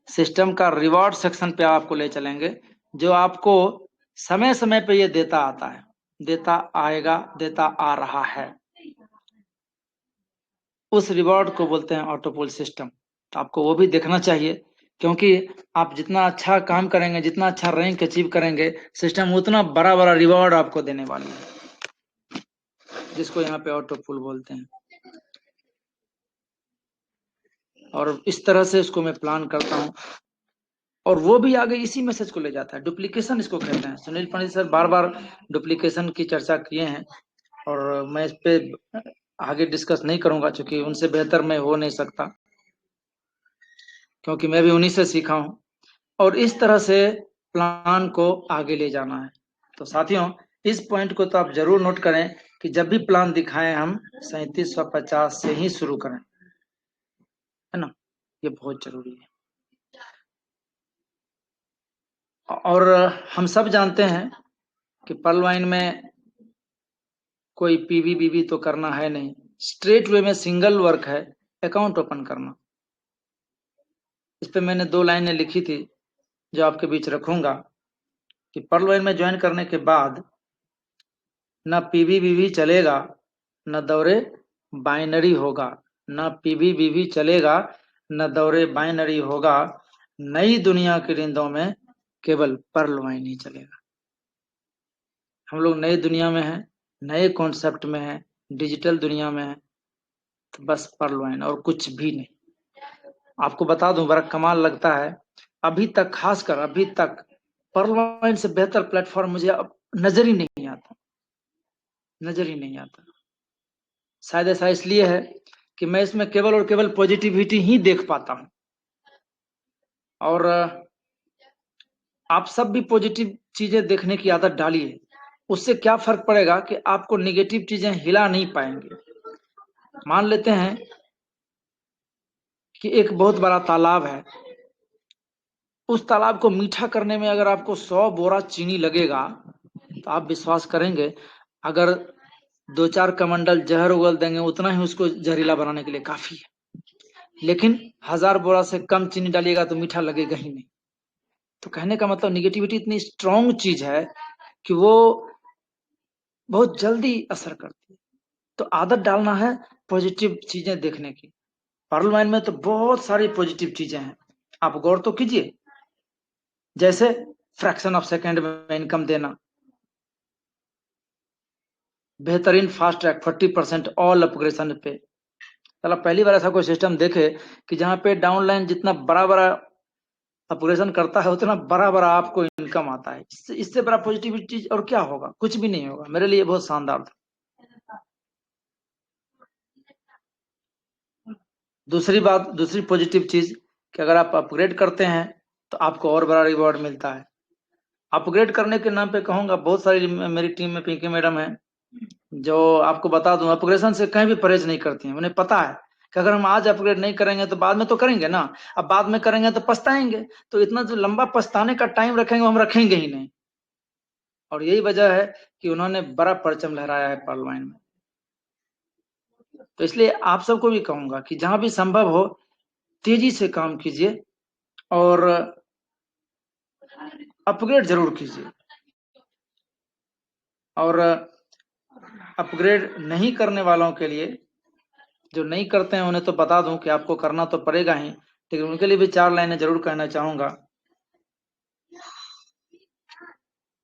सिस्टम का रिवॉर्ड सेक्शन पे आपको ले चलेंगे, जो आपको समय समय पे ये देता आता है, देता आएगा, देता आ रहा है। उस रिवॉर्ड को बोलते हैं ऑटोपुल सिस्टम। तो आपको वो भी देखना चाहिए, क्योंकि आप जितना अच्छा काम करेंगे, जितना अच्छा रैंक अचीव करेंगे, सिस्टम उतना बड़ा बड़ा रिवॉर्ड आपको देने वाली है, जिसको यहाँ पे ऑटोपुल बोलते हैं। और इस तरह से इसको मैं प्लान करता हूँ, और वो भी आगे इसी मैसेज को ले जाता है। डुप्लीकेशन इसको कहते हैं। सुनील पंडित सर बार बार डुप्लीकेशन की चर्चा किए हैं, और मैं इस पे आगे डिस्कस नहीं करूंगा, क्योंकि उनसे बेहतर मैं हो नहीं सकता, क्योंकि मैं भी उन्हीं से सीखा हूं। और इस तरह से प्लान को आगे ले जाना है। तो साथियों, इस पॉइंट को तो आप जरूर नोट करें कि जब भी प्लान दिखाएं, हम 3750 से ही शुरू करें, है ना। ये बहुत जरूरी है। और हम सब जानते हैं कि पर्ल वाइन में कोई पीवी बीवी तो करना है नहीं, स्ट्रेट वे में सिंगल वर्क है अकाउंट ओपन करना। इस पे मैंने 2 लाइनें लिखी थी, जो आपके बीच रखूंगा, कि पर्ल वाइन में ज्वाइन करने के बाद न पीवी बीवी चलेगा, न दौरे बाइनरी होगा। न पीवी बीवी चलेगा, न दौरे बाइनरी होगा। नई दुनिया की रिंदों में केवल पर्ल वाइन ही चलेगा। हम लोग नई दुनिया में हैं, नए कॉन्सेप्ट में हैं, डिजिटल दुनिया में हैं, तो बस पर्ल वाइन और कुछ भी नहीं। आपको बता दूं, बड़ा कमाल लगता है, अभी तक, खासकर अभी तक पर्ल वाइन से बेहतर प्लेटफॉर्म मुझे अब नजर ही नहीं आता, नजर ही नहीं आता। शायद ऐसा इसलिए है कि मैं इसमें केवल और केवल पॉजिटिविटी ही देख पाता हूं। और आप सब भी पॉजिटिव चीजें देखने की आदत डालिए। उससे क्या फर्क पड़ेगा कि आपको निगेटिव चीजें हिला नहीं पाएंगे। मान लेते हैं कि एक बहुत बड़ा तालाब है, उस तालाब को मीठा करने में अगर आपको 100 बोरा चीनी लगेगा, तो आप विश्वास करेंगे, अगर 2-4 कमंडल जहर उगल देंगे, उतना ही उसको जहरीला बनाने के लिए काफी है। लेकिन 1000 बोरा से कम चीनी डालिएगा तो मीठा लगेगा ही नहीं। तो कहने का मतलब, निगेटिविटी इतनी स्ट्रांग चीज है कि वो बहुत जल्दी असर करती है। तो आदत डालना है पॉजिटिव चीजें देखने की। पर्ल वाइन में तो बहुत सारी पॉजिटिव चीजें हैं, आप गौर तो कीजिए। जैसे फ्रैक्शन ऑफ सेकेंड में इनकम देना, बेहतरीन फास्ट ट्रैक 40% ऑल अपग्रेडेशन पे। चला पहली बार ऐसा कोई सिस्टम देखे कि जहां पे डाउनलाइन जितना बड़ा बड़ा अपग्रेडेशन करता है, उतना बड़ा बड़ा आपको इनकम आता है। इससे बड़ा पॉजिटिविटी और क्या होगा? कुछ भी नहीं होगा। मेरे लिए बहुत शानदार था। दूसरी बात, दूसरी पॉजिटिव चीज, कि अगर आप अपग्रेड करते हैं तो आपको और बड़ा रिवॉर्ड मिलता है। अपग्रेड करने के नाम पे कहूंगा, बहुत सारी मेरी टीम में पिंकी मैडम है, जो आपको बता दूं, अपग्रेडेशन से कहीं भी परहेज नहीं करती हैं। उन्हें पता है कि अगर हम आज अपग्रेड नहीं करेंगे तो बाद में तो करेंगे ना, अब बाद में करेंगे तो पछताएंगे, तो इतना जो लंबा पछताने का टाइम रखेंगे वो हम रखेंगे ही नहीं। और यही वजह है कि उन्होंने बड़ा परचम लहराया है पर्ल वाइन में। तो इसलिए आप सबको भी कहूंगा कि जहां भी संभव हो, तेजी से काम कीजिए और अपग्रेड जरूर कीजिए। और अपग्रेड नहीं करने वालों के लिए, जो नहीं करते हैं, उन्हें तो बता दूं कि आपको करना तो पड़ेगा ही, लेकिन उनके लिए भी 4 लाइनें जरूर कहना चाहूंगा।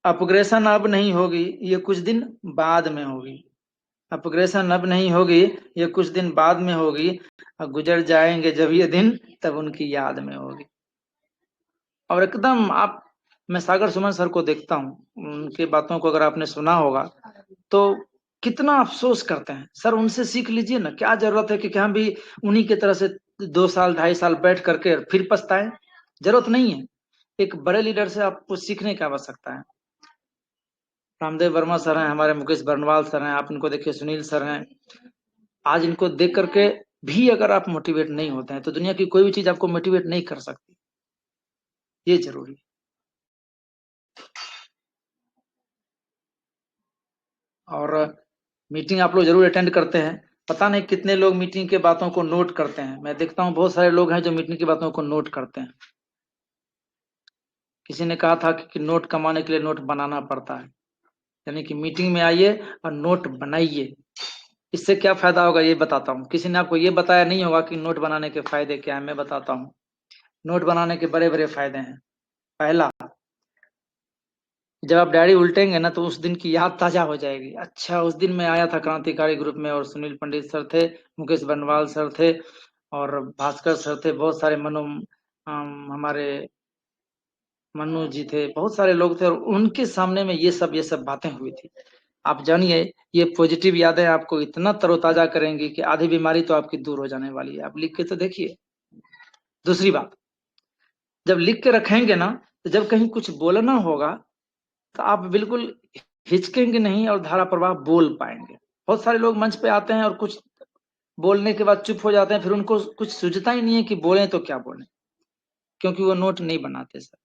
अपग्रेशन अब नहीं होगी, ये कुछ दिन बाद में होगी। अपग्रेशन अब नहीं होगी, ये कुछ दिन बाद में होगी। और गुजर जाएंगे जब ये दिन, तब उनकी याद में होगी। और एकदम आप, मैं सागर सुमन सर को देखता हूँ, उनके बातों को अगर आपने सुना होगा, तो कितना अफसोस करते हैं। सर उनसे सीख लीजिए ना, क्या जरूरत है कि हम भी उन्हीं की तरह से 2 साल 2.5 साल बैठ करके फिर पछताएं? जरूरत नहीं है। एक बड़े लीडर से आपको सीखने की आवश्यकता है। रामदेव वर्मा सर हैं हमारे, मुकेश बर्नवाल सर हैं, आप इनको देखिए, सुनील सर हैं। आज इनको देख करके भी अगर आप मोटिवेट नहीं होते हैं, तो दुनिया की कोई भी चीज आपको मोटिवेट नहीं कर सकती। ये जरूरी है। और मीटिंग आप लोग जरूर अटेंड करते हैं। पता नहीं कितने लोग मीटिंग के बातों को नोट करते हैं। मैं देखता हूँ बहुत सारे लोग हैं जो मीटिंग की बातों को नोट करते हैं। किसी ने कहा था कि नोट कमाने के लिए नोट बनाना पड़ता है, यानी कि मीटिंग में आइए और नोट बनाइए। इससे क्या फायदा होगा ये बताता हूँ। किसी ने आपको ये बताया नहीं होगा कि नोट बनाने के फायदे क्या है, मैं बताता हूँ। नोट बनाने के बड़े बड़े फायदे हैं। पहला, जब आप डायरी उल्टेंगे ना तो उस दिन की याद ताजा हो जाएगी। अच्छा, उस दिन मैं आया था क्रांतिकारी ग्रुप में और सुनील पंडित सर थे, मुकेश बनवाल सर थे और भास्कर सर थे, बहुत सारे हमारे मनु जी थे, बहुत सारे लोग थे और उनके सामने में ये सब बातें हुई थी। आप जानिए, ये पॉजिटिव यादें आपको इतना तरोताजा करेंगी कि आधी बीमारी तो आपकी दूर हो जाने वाली है। आप लिख के तो देखिए। दूसरी बात, जब लिख के रखेंगे ना तो जब कहीं कुछ बोलना होगा तो आप बिल्कुल हिचकेंगे नहीं और धारा प्रवाह बोल पाएंगे। बहुत सारे लोग मंच पे आते हैं और कुछ बोलने के बाद चुप हो जाते हैं, फिर उनको कुछ सूझता ही नहीं है कि बोलें तो क्या बोलें, क्योंकि वो नोट नहीं बनाते सर।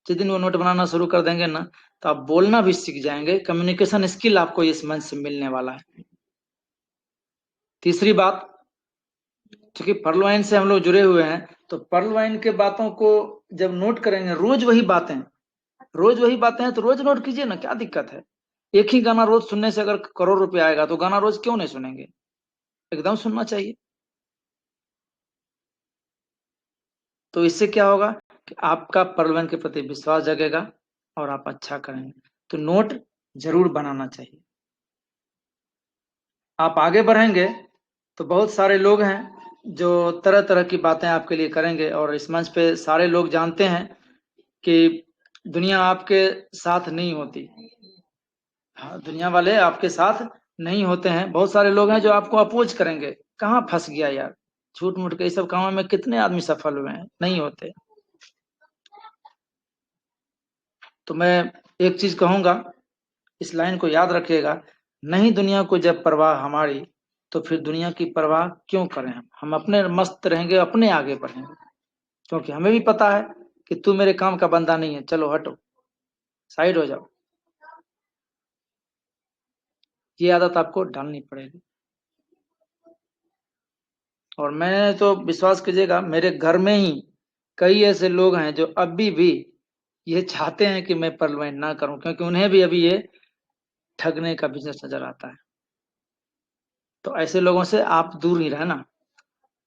जिस दिन वो नोट बनाना शुरू कर देंगे ना तो आप बोलना भी सीख जाएंगे। कम्युनिकेशन स्किल आपको इस मंच से मिलने वाला है। तीसरी बात, क्योंकि पर्ल वाइन से हम लोग जुड़े हुए हैं तो पर्ल वाइन के बातों को जब नोट करेंगे, रोज वही बातें हैं तो रोज नोट कीजिए ना, क्या दिक्कत है। एक ही गाना रोज सुनने से अगर करोड़ रुपया आएगा तो गाना रोज क्यों नहीं सुनेंगे, एकदम सुनना चाहिए। तो इससे क्या होगा कि आपका पर्ल वाइन के प्रति विश्वास जगेगा और आप अच्छा करेंगे। तो नोट जरूर बनाना चाहिए। आप आगे बढ़ेंगे तो बहुत सारे लोग हैं जो तरह तरह की बातें आपके लिए करेंगे और इस मंच पे सारे लोग जानते हैं कि दुनिया आपके साथ नहीं होती। हाँ, दुनिया वाले आपके साथ नहीं होते हैं। बहुत सारे लोग हैं जो आपको अपोज करेंगे, कहाँ फंस गया यार, झूठ मूठ के ये सब कामों में कितने आदमी सफल हुए हैं, नहीं होते। तो मैं एक चीज कहूंगा, इस लाइन को याद रखिएगा, नहीं दुनिया को जब परवाह हमारी तो फिर दुनिया की परवाह क्यों करें। हम अपने मस्त रहेंगे, अपने आगे बढ़ेंगे, क्योंकि हमें भी पता है कि तू मेरे काम का बंदा नहीं है, चलो हटो, साइड हो जाओ। ये आदत आपको डालनी पड़ेगी। और मैं तो विश्वास कीजिएगा, मेरे घर में ही कई ऐसे लोग हैं जो अभी भी ये चाहते हैं कि मैं परलवाइन ना करूं, क्योंकि उन्हें भी अभी ये ठगने का बिजनेस नजर आता है। तो ऐसे लोगों से आप दूर ही रहना,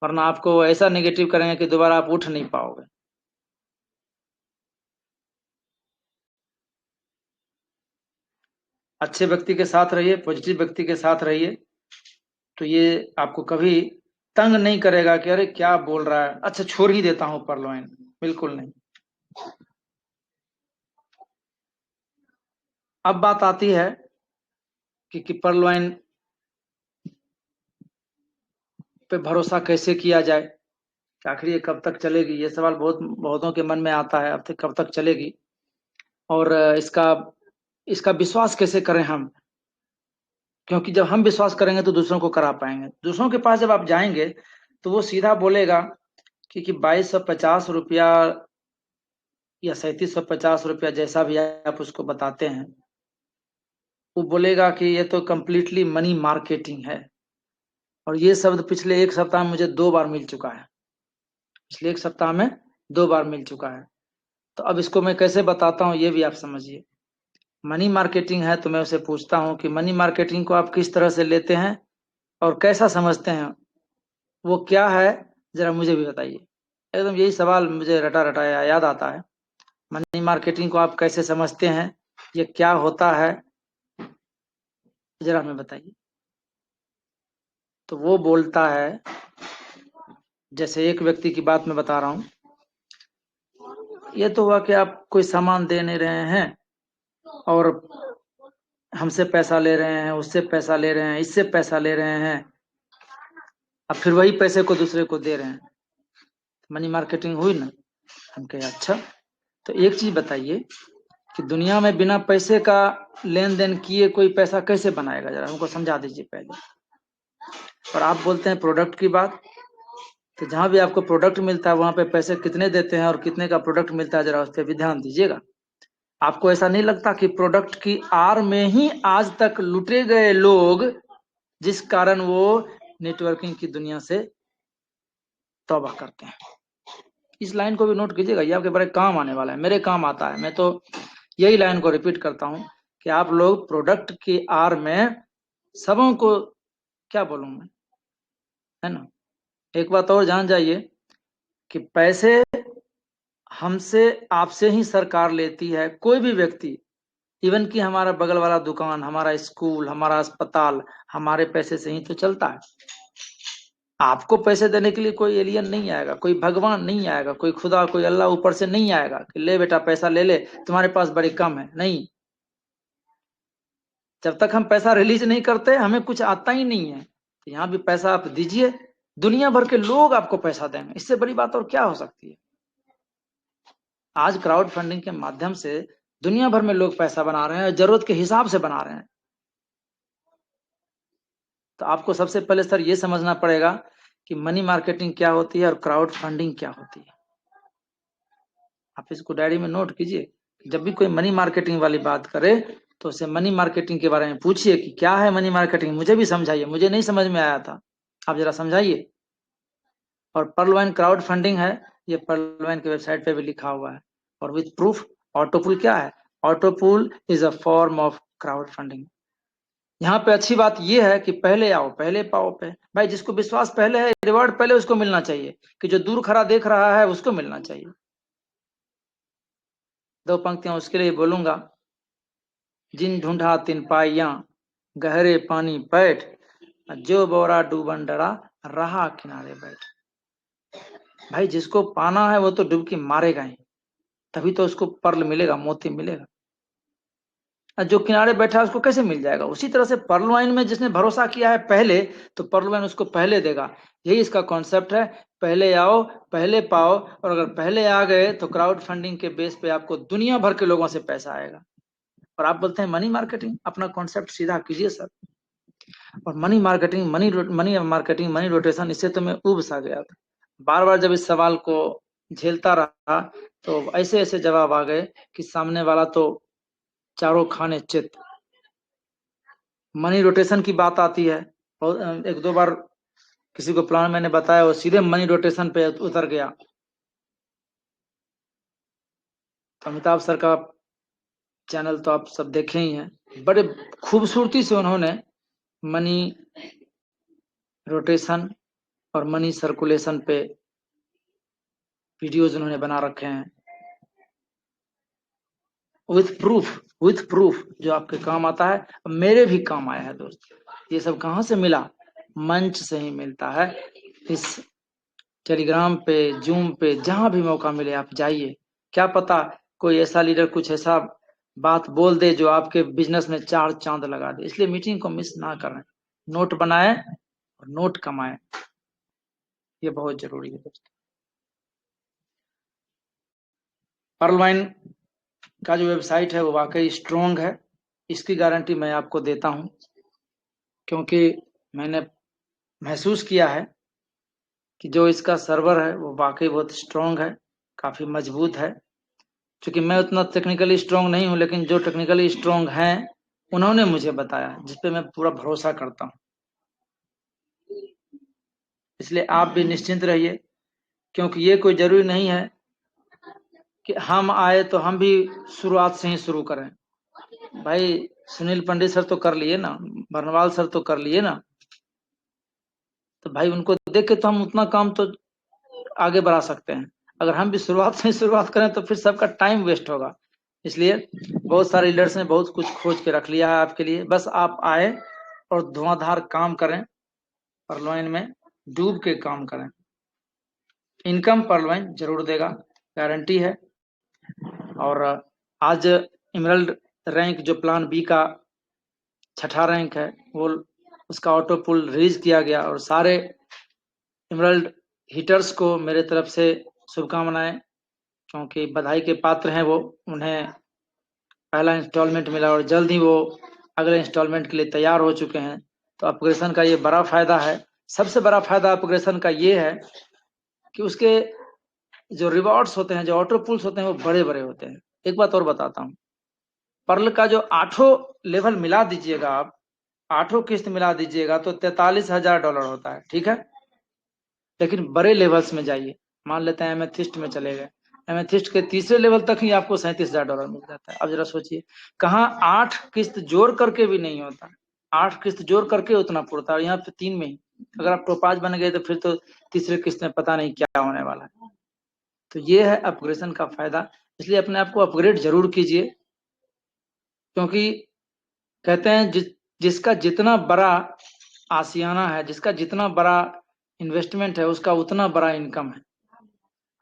वरना आपको ऐसा नेगेटिव करेंगे कि दोबारा आप उठ नहीं पाओगे। अच्छे व्यक्ति के साथ रहिए, पॉजिटिव व्यक्ति के साथ रहिए, तो ये आपको कभी तंग नहीं करेगा कि अरे क्या बोल रहा है, अच्छा छोड़ ही देता हूँ परलवाइन। बिल्कुल नहीं। अब बात आती है कि परलवाइन पे भरोसा कैसे किया जाए, आखिर ये कब तक चलेगी, ये सवाल बहुतों के मन में आता है, अब तक कब तक चलेगी और इसका इसका विश्वास कैसे करें हम। क्योंकि जब हम विश्वास करेंगे तो दूसरों को करा पाएंगे। दूसरों के पास जब आप जाएंगे तो वो सीधा बोलेगा कि 2250 रुपया या 3750 रुपया, जैसा भी आप उसको बताते हैं, वो बोलेगा कि ये तो कम्प्लीटली मनी मार्केटिंग है। और ये शब्द पिछले एक सप्ताह में मुझे 2 बार मिल चुका है, पिछले एक सप्ताह में 2 बार मिल चुका है। तो अब इसको मैं कैसे बताता हूँ ये भी आप समझिए। मनी मार्केटिंग है तो मैं उसे पूछता हूँ कि मनी मार्केटिंग को आप किस तरह से लेते हैं और कैसा समझते हैं, वो क्या है, जरा मुझे भी बताइए। एकदम यही सवाल मुझे रटा रटाया याद आता है। मनी मार्केटिंग को आप कैसे समझते हैं, ये क्या होता है, जरा हमें बताइए। तो वो बोलता है, जैसे एक व्यक्ति की बात मैं बता रहा हूँ, ये तो हुआ कि आप कोई सामान दे नहीं रहे हैं और हमसे पैसा ले रहे हैं, उससे पैसा ले रहे हैं, इससे पैसा ले रहे हैं, अब फिर वही पैसे को दूसरे को दे रहे हैं, मनी मार्केटिंग हुई ना। हम कहे अच्छा, तो एक चीज बताइए कि दुनिया में बिना पैसे का लेन देन किए कोई पैसा कैसे बनाएगा, जरा हमको समझा दीजिए पहले। और आप बोलते हैं प्रोडक्ट की बात, तो जहां भी आपको प्रोडक्ट मिलता है वहां पे पैसे कितने देते हैं और कितने का प्रोडक्ट मिलता है, जरा उस पर भी ध्यान दीजिएगा। आपको ऐसा नहीं लगता कि प्रोडक्ट की आड़ में ही आज तक लुटे गए लोग, जिस कारण वो नेटवर्किंग की दुनिया से तौबा करते हैं। इस लाइन को भी नोट कीजिएगा, ये आपके बड़े काम आने वाला है, मेरे काम आता है। मैं तो यही लाइन को रिपीट करता हूं कि आप लोग प्रोडक्ट की आर में सबों को क्या बोलूं मैं, है ना। एक बात और जान जाइए कि पैसे हमसे आपसे ही सरकार लेती है, कोई भी व्यक्ति, इवन कि हमारा बगल वाला दुकान, हमारा स्कूल, हमारा अस्पताल हमारे पैसे से ही तो चलता है। आपको पैसे देने के लिए कोई एलियन नहीं आएगा, कोई भगवान नहीं आएगा, कोई खुदा, कोई अल्लाह ऊपर से नहीं आएगा कि ले बेटा पैसा ले ले, तुम्हारे पास बड़ी कम है, नहीं। जब तक हम पैसा रिलीज नहीं करते हमें कुछ आता ही नहीं है। तो यहाँ भी पैसा आप दीजिए, दुनिया भर के लोग आपको पैसा देंगे, इससे बड़ी बात और क्या हो सकती है। आज क्राउड फंडिंग के माध्यम से दुनिया भर में लोग पैसा बना रहे हैं, जरूरत के हिसाब से बना रहे हैं। तो आपको सबसे पहले सर ये समझना पड़ेगा कि मनी मार्केटिंग क्या होती है और क्राउड फंडिंग क्या होती है। आप इसको डायरी में नोट कीजिए, जब भी कोई मनी मार्केटिंग वाली बात करे तो उसे मनी मार्केटिंग के बारे में पूछिए कि क्या है मनी मार्केटिंग, मुझे भी समझाइए, मुझे नहीं समझ में आया था, आप जरा समझाइए। और पर्लवाइन क्राउड फंडिंग है, ये पर्लवाइन की वेबसाइट पे भी लिखा हुआ है, और विथ प्रूफ। ऑटोपूल क्या है? Autopool is a form of crowd funding. यहाँ पे अच्छी बात यह है कि पहले आओ पहले पाओ पे, भाई जिसको विश्वास पहले है, रिवॉर्ड पहले उसको मिलना चाहिए, कि जो दूर खड़ा देख रहा है उसको मिलना चाहिए। दो पंक्तियां उसके लिए बोलूंगा। जिन ढूंढा तिन पाइया, गहरे पानी बैठ, जो बोरा डूबन डरा, रहा किनारे बैठ। भाई जिसको पाना है वो तो डुबकी मारेगा ही, तभी तो उसको पर्ल मिलेगा, मोती मिलेगा। जो किनारे बैठा है उसको कैसे मिल जाएगा? उसी तरह से पर्ल वाइन में जिसने भरोसा किया है पहले, तो पर्ल वाइन उसको पहले देगा। यही इसका कॉन्सेप्ट है, पहले आओ पहले पाओ। और अगर पहले आ गए तो क्राउड फंडिंग के बेस पे आपको दुनिया भर के लोगों से पैसा आएगा। और आप बोलते हैं मनी मार्केटिंग, अपना कॉन्सेप्ट सीधा कीजिए सर। और मनी मार्केटिंग, मनी रोटेशन, इससे तो मैं उब सा गया था। बार बार जब इस सवाल को झेलता रहा तो ऐसे ऐसे जवाब आ गए कि सामने वाला तो चारों खाने चित। मनी रोटेशन की बात आती है, एक दो बार किसी को प्लान मैंने बताया, वो सीधे मनी रोटेशन पे उतर गया। तो अमिताभ सर का चैनल तो आप सब देखे ही हैं, बड़े खूबसूरती से उन्होंने मनी रोटेशन और मनी सर्कुलेशन पे वीडियोज उन्होंने बना रखे हैं, विथ प्रूफ जो आपके काम आता है, मेरे भी काम आया है दोस्त। ये सब कहाँ से मिला? मंच से ही मिलता है। इस टेलीग्राम पे, जूम पे, जहां भी मौका मिले आप जाइए। क्या पता कोई ऐसा लीडर कुछ ऐसा बात बोल दे जो आपके बिजनेस में चार चांद लगा दे। इसलिए मीटिंग को मिस ना करें, नोट बनाए और नोट कमाएं, ये बहुत जरूरी है दोस्तों। पर्लवाइन का जो वेबसाइट है वो वाकई स्ट्रोंग है, इसकी गारंटी मैं आपको देता हूं, क्योंकि मैंने महसूस किया है कि जो इसका सर्वर है वो वाकई बहुत स्ट्रोंग है, काफी मजबूत है। क्योंकि मैं उतना टेक्निकली स्ट्रोंग नहीं हूं, लेकिन जो टेक्निकली स्ट्रोंग हैं उन्होंने मुझे बताया, जिसपे मैं पूरा भरोसा करता हूं। इसलिए आप भी निश्चिंत रहिए, क्योंकि ये कोई जरूरी नहीं है कि हम आए तो हम भी शुरुआत से ही शुरू करें। भाई सुनील पंडित सर तो कर लिए ना, बर्नवाल सर तो कर लिए ना, तो भाई उनको देख के तो हम उतना काम तो आगे बढ़ा सकते हैं। अगर हम भी शुरुआत से ही शुरुआत करें तो फिर सबका टाइम वेस्ट होगा। इसलिए बहुत सारे लीडर्स ने बहुत कुछ खोज के रख लिया है आपके लिए, बस आप आए और धुआंधार काम करें, परलवाइन में डूब के काम करें। इनकम परलवाइन जरूर देगा, गारंटी है। और आज इमरल्ड रैंक जो प्लान बी का छठा रैंक है, वो उसका ऑटो पुल रिलीज किया गया, और सारे इमरल्ड हिटर्स को मेरे तरफ से शुभकामनाएं, क्योंकि बधाई के पात्र हैं वो। उन्हें पहला इंस्टॉलमेंट मिला और जल्द ही वो अगले इंस्टॉलमेंट के लिए तैयार हो चुके हैं। तो अपग्रेशन का ये बड़ा फायदा है। सबसे बड़ा फायदा अपग्रेशन का ये है कि उसके जो रिवॉर्ड्स होते हैं, जो ऑटो पुल्स होते हैं, वो बड़े बड़े होते हैं। एक बात और बताता हूँ, पर्ल का जो 8 लेवल मिला दीजिएगा आप, 8 किस्त मिला दीजिएगा तो $43,000 होता है, ठीक है। लेकिन बड़े लेवल्स में जाइए, मान लेते हैं एमेथिस्ट में चले गए, एमेथिस्ट के तीसरे लेवल तक ही आपको $37,000 मिल जाता है। अब जरा सोचिए, कहाँ 8 किस्त जोड़ करके भी नहीं होता, 8 किस्त जोड़ करके उतना पुरता है, यहाँ पे 3 में ही। अगर आप टोपाज बन गए तो फिर तो तीसरे किस्त में पता नहीं क्या होने वाला है। तो ये है अपग्रेडेशन का फायदा, इसलिए अपने आप को अपग्रेड जरूर कीजिए, क्योंकि कहते हैं जिसका जितना बड़ा आशियाना है, जिसका जितना बड़ा इन्वेस्टमेंट है, उसका उतना बड़ा इनकम है।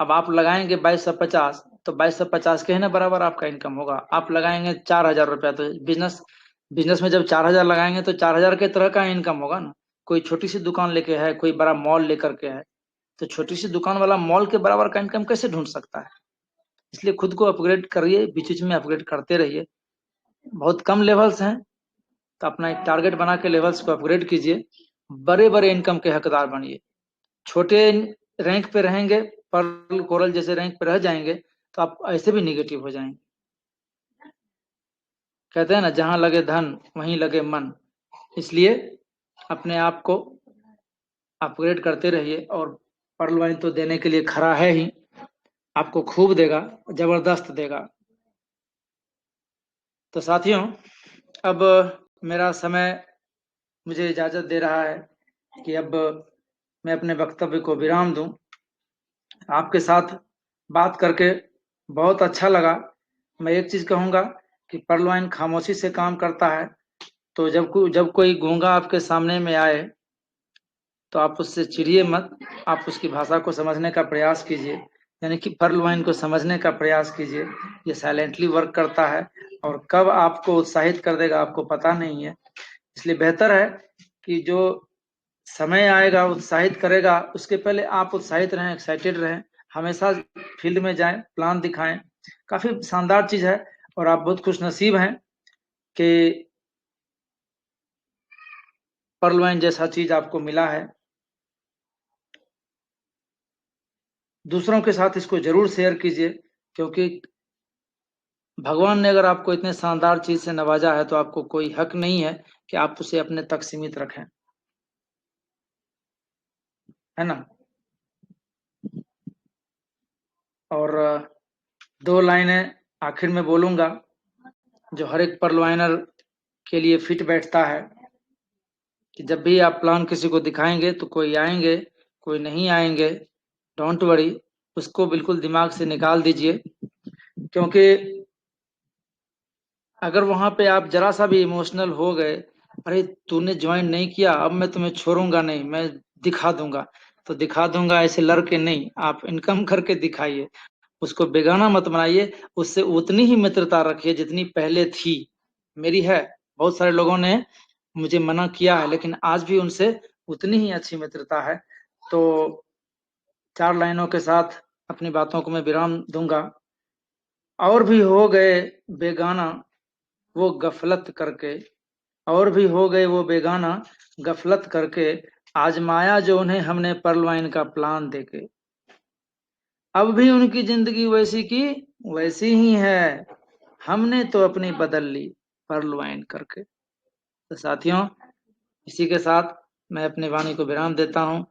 अब आप लगाएंगे 2250, तो 2250 के है ना बराबर आपका इनकम होगा। आप लगाएंगे 4000 रुपया, तो बिजनेस में जब 4000 लगाएंगे तो 4000 के तरह का इनकम होगा ना। कोई छोटी सी दुकान लेके है, कोई बड़ा मॉल लेकर के है, तो छोटी सी दुकान वाला मॉल के बराबर का इनकम कैसे ढूंढ सकता है। इसलिए खुद को अपग्रेड करिए, बीच बीच में अपग्रेड करते रहिए। बहुत कम लेवल्स हैं, तो अपना एक टारगेट बना के लेवल्स को अपग्रेड कीजिए, बड़े बड़े इनकम के हकदार बनिए। छोटे रैंक पे रहेंगे, पर्ल कोरल जैसे रैंक पे रह जाएंगे, तो आप ऐसे भी निगेटिव हो जाएंगे। कहते हैं ना, जहां लगे धन वहीं लगे मन। इसलिए अपने आप को अपग्रेड करते रहिए, और पर्ल वाइन तो देने के लिए खड़ा है ही, आपको खूब देगा, जबरदस्त देगा। तो साथियों, अब मेरा समय मुझे इजाजत दे रहा है कि अब मैं अपने वक्तव्य को विराम दूं। आपके साथ बात करके बहुत अच्छा लगा। मैं एक चीज कहूंगा कि पर्ल वाइन खामोशी से काम करता है, तो जब कोई गूंगा आपके सामने में आए तो आप उससे चिढ़िए मत, आप उसकी भाषा को समझने का प्रयास कीजिए, यानी कि पर्ल वाइन को समझने का प्रयास कीजिए। ये साइलेंटली वर्क करता है, और कब आपको उत्साहित कर देगा आपको पता नहीं है। इसलिए बेहतर है कि जो समय आएगा उत्साहित करेगा, उसके पहले आप उत्साहित रहें, एक्साइटेड रहें। हमेशा फील्ड में जाएं, प्लान दिखाएं। काफी शानदार चीज है, और आप बहुत खुशनसीब हैं कि पर्ल वाइन जैसा चीज आपको मिला है। दूसरों के साथ इसको जरूर शेयर कीजिए, क्योंकि भगवान ने अगर आपको इतने शानदार चीज से नवाजा है, तो आपको कोई हक नहीं है कि आप उसे अपने तक सीमित रखें, है ना। और 2 लाइनें आखिर में बोलूंगा, जो हर एक पर्ल वाइनर के लिए फिट बैठता है, कि जब भी आप प्लान किसी को दिखाएंगे तो कोई आएंगे, कोई नहीं आएंगे, डोंट वरी, उसको बिल्कुल दिमाग से निकाल दीजिए। क्योंकि अगर वहां पे आप जरा सा भी इमोशनल हो गए, अरे तूने ज्वाइन नहीं किया, अब मैं तुम्हें छोड़ूंगा नहीं, मैं दिखा दूंगा, तो दिखा दूंगा ऐसे लड़के नहीं, आप इनकम करके दिखाइए। उसको बेगाना मत बनाइए, उससे उतनी ही मित्रता रखिए जितनी पहले थी। मेरी है, बहुत सारे लोगों ने मुझे मना किया है, लेकिन आज भी उनसे उतनी ही अच्छी मित्रता है। तो 4 लाइनों के साथ अपनी बातों को मैं विराम दूंगा। और भी हो गए बेगाना वो गफलत करके, और भी हो गए वो बेगाना गफलत करके, आजमाया जो उन्हें हमने पर्ल वाइन का प्लान देके, अब भी उनकी जिंदगी वैसी की वैसी ही है, हमने तो अपनी बदल ली पर्ल वाइन करके। तो साथियों, इसी के साथ मैं अपनी वाणी को विराम देता हूं।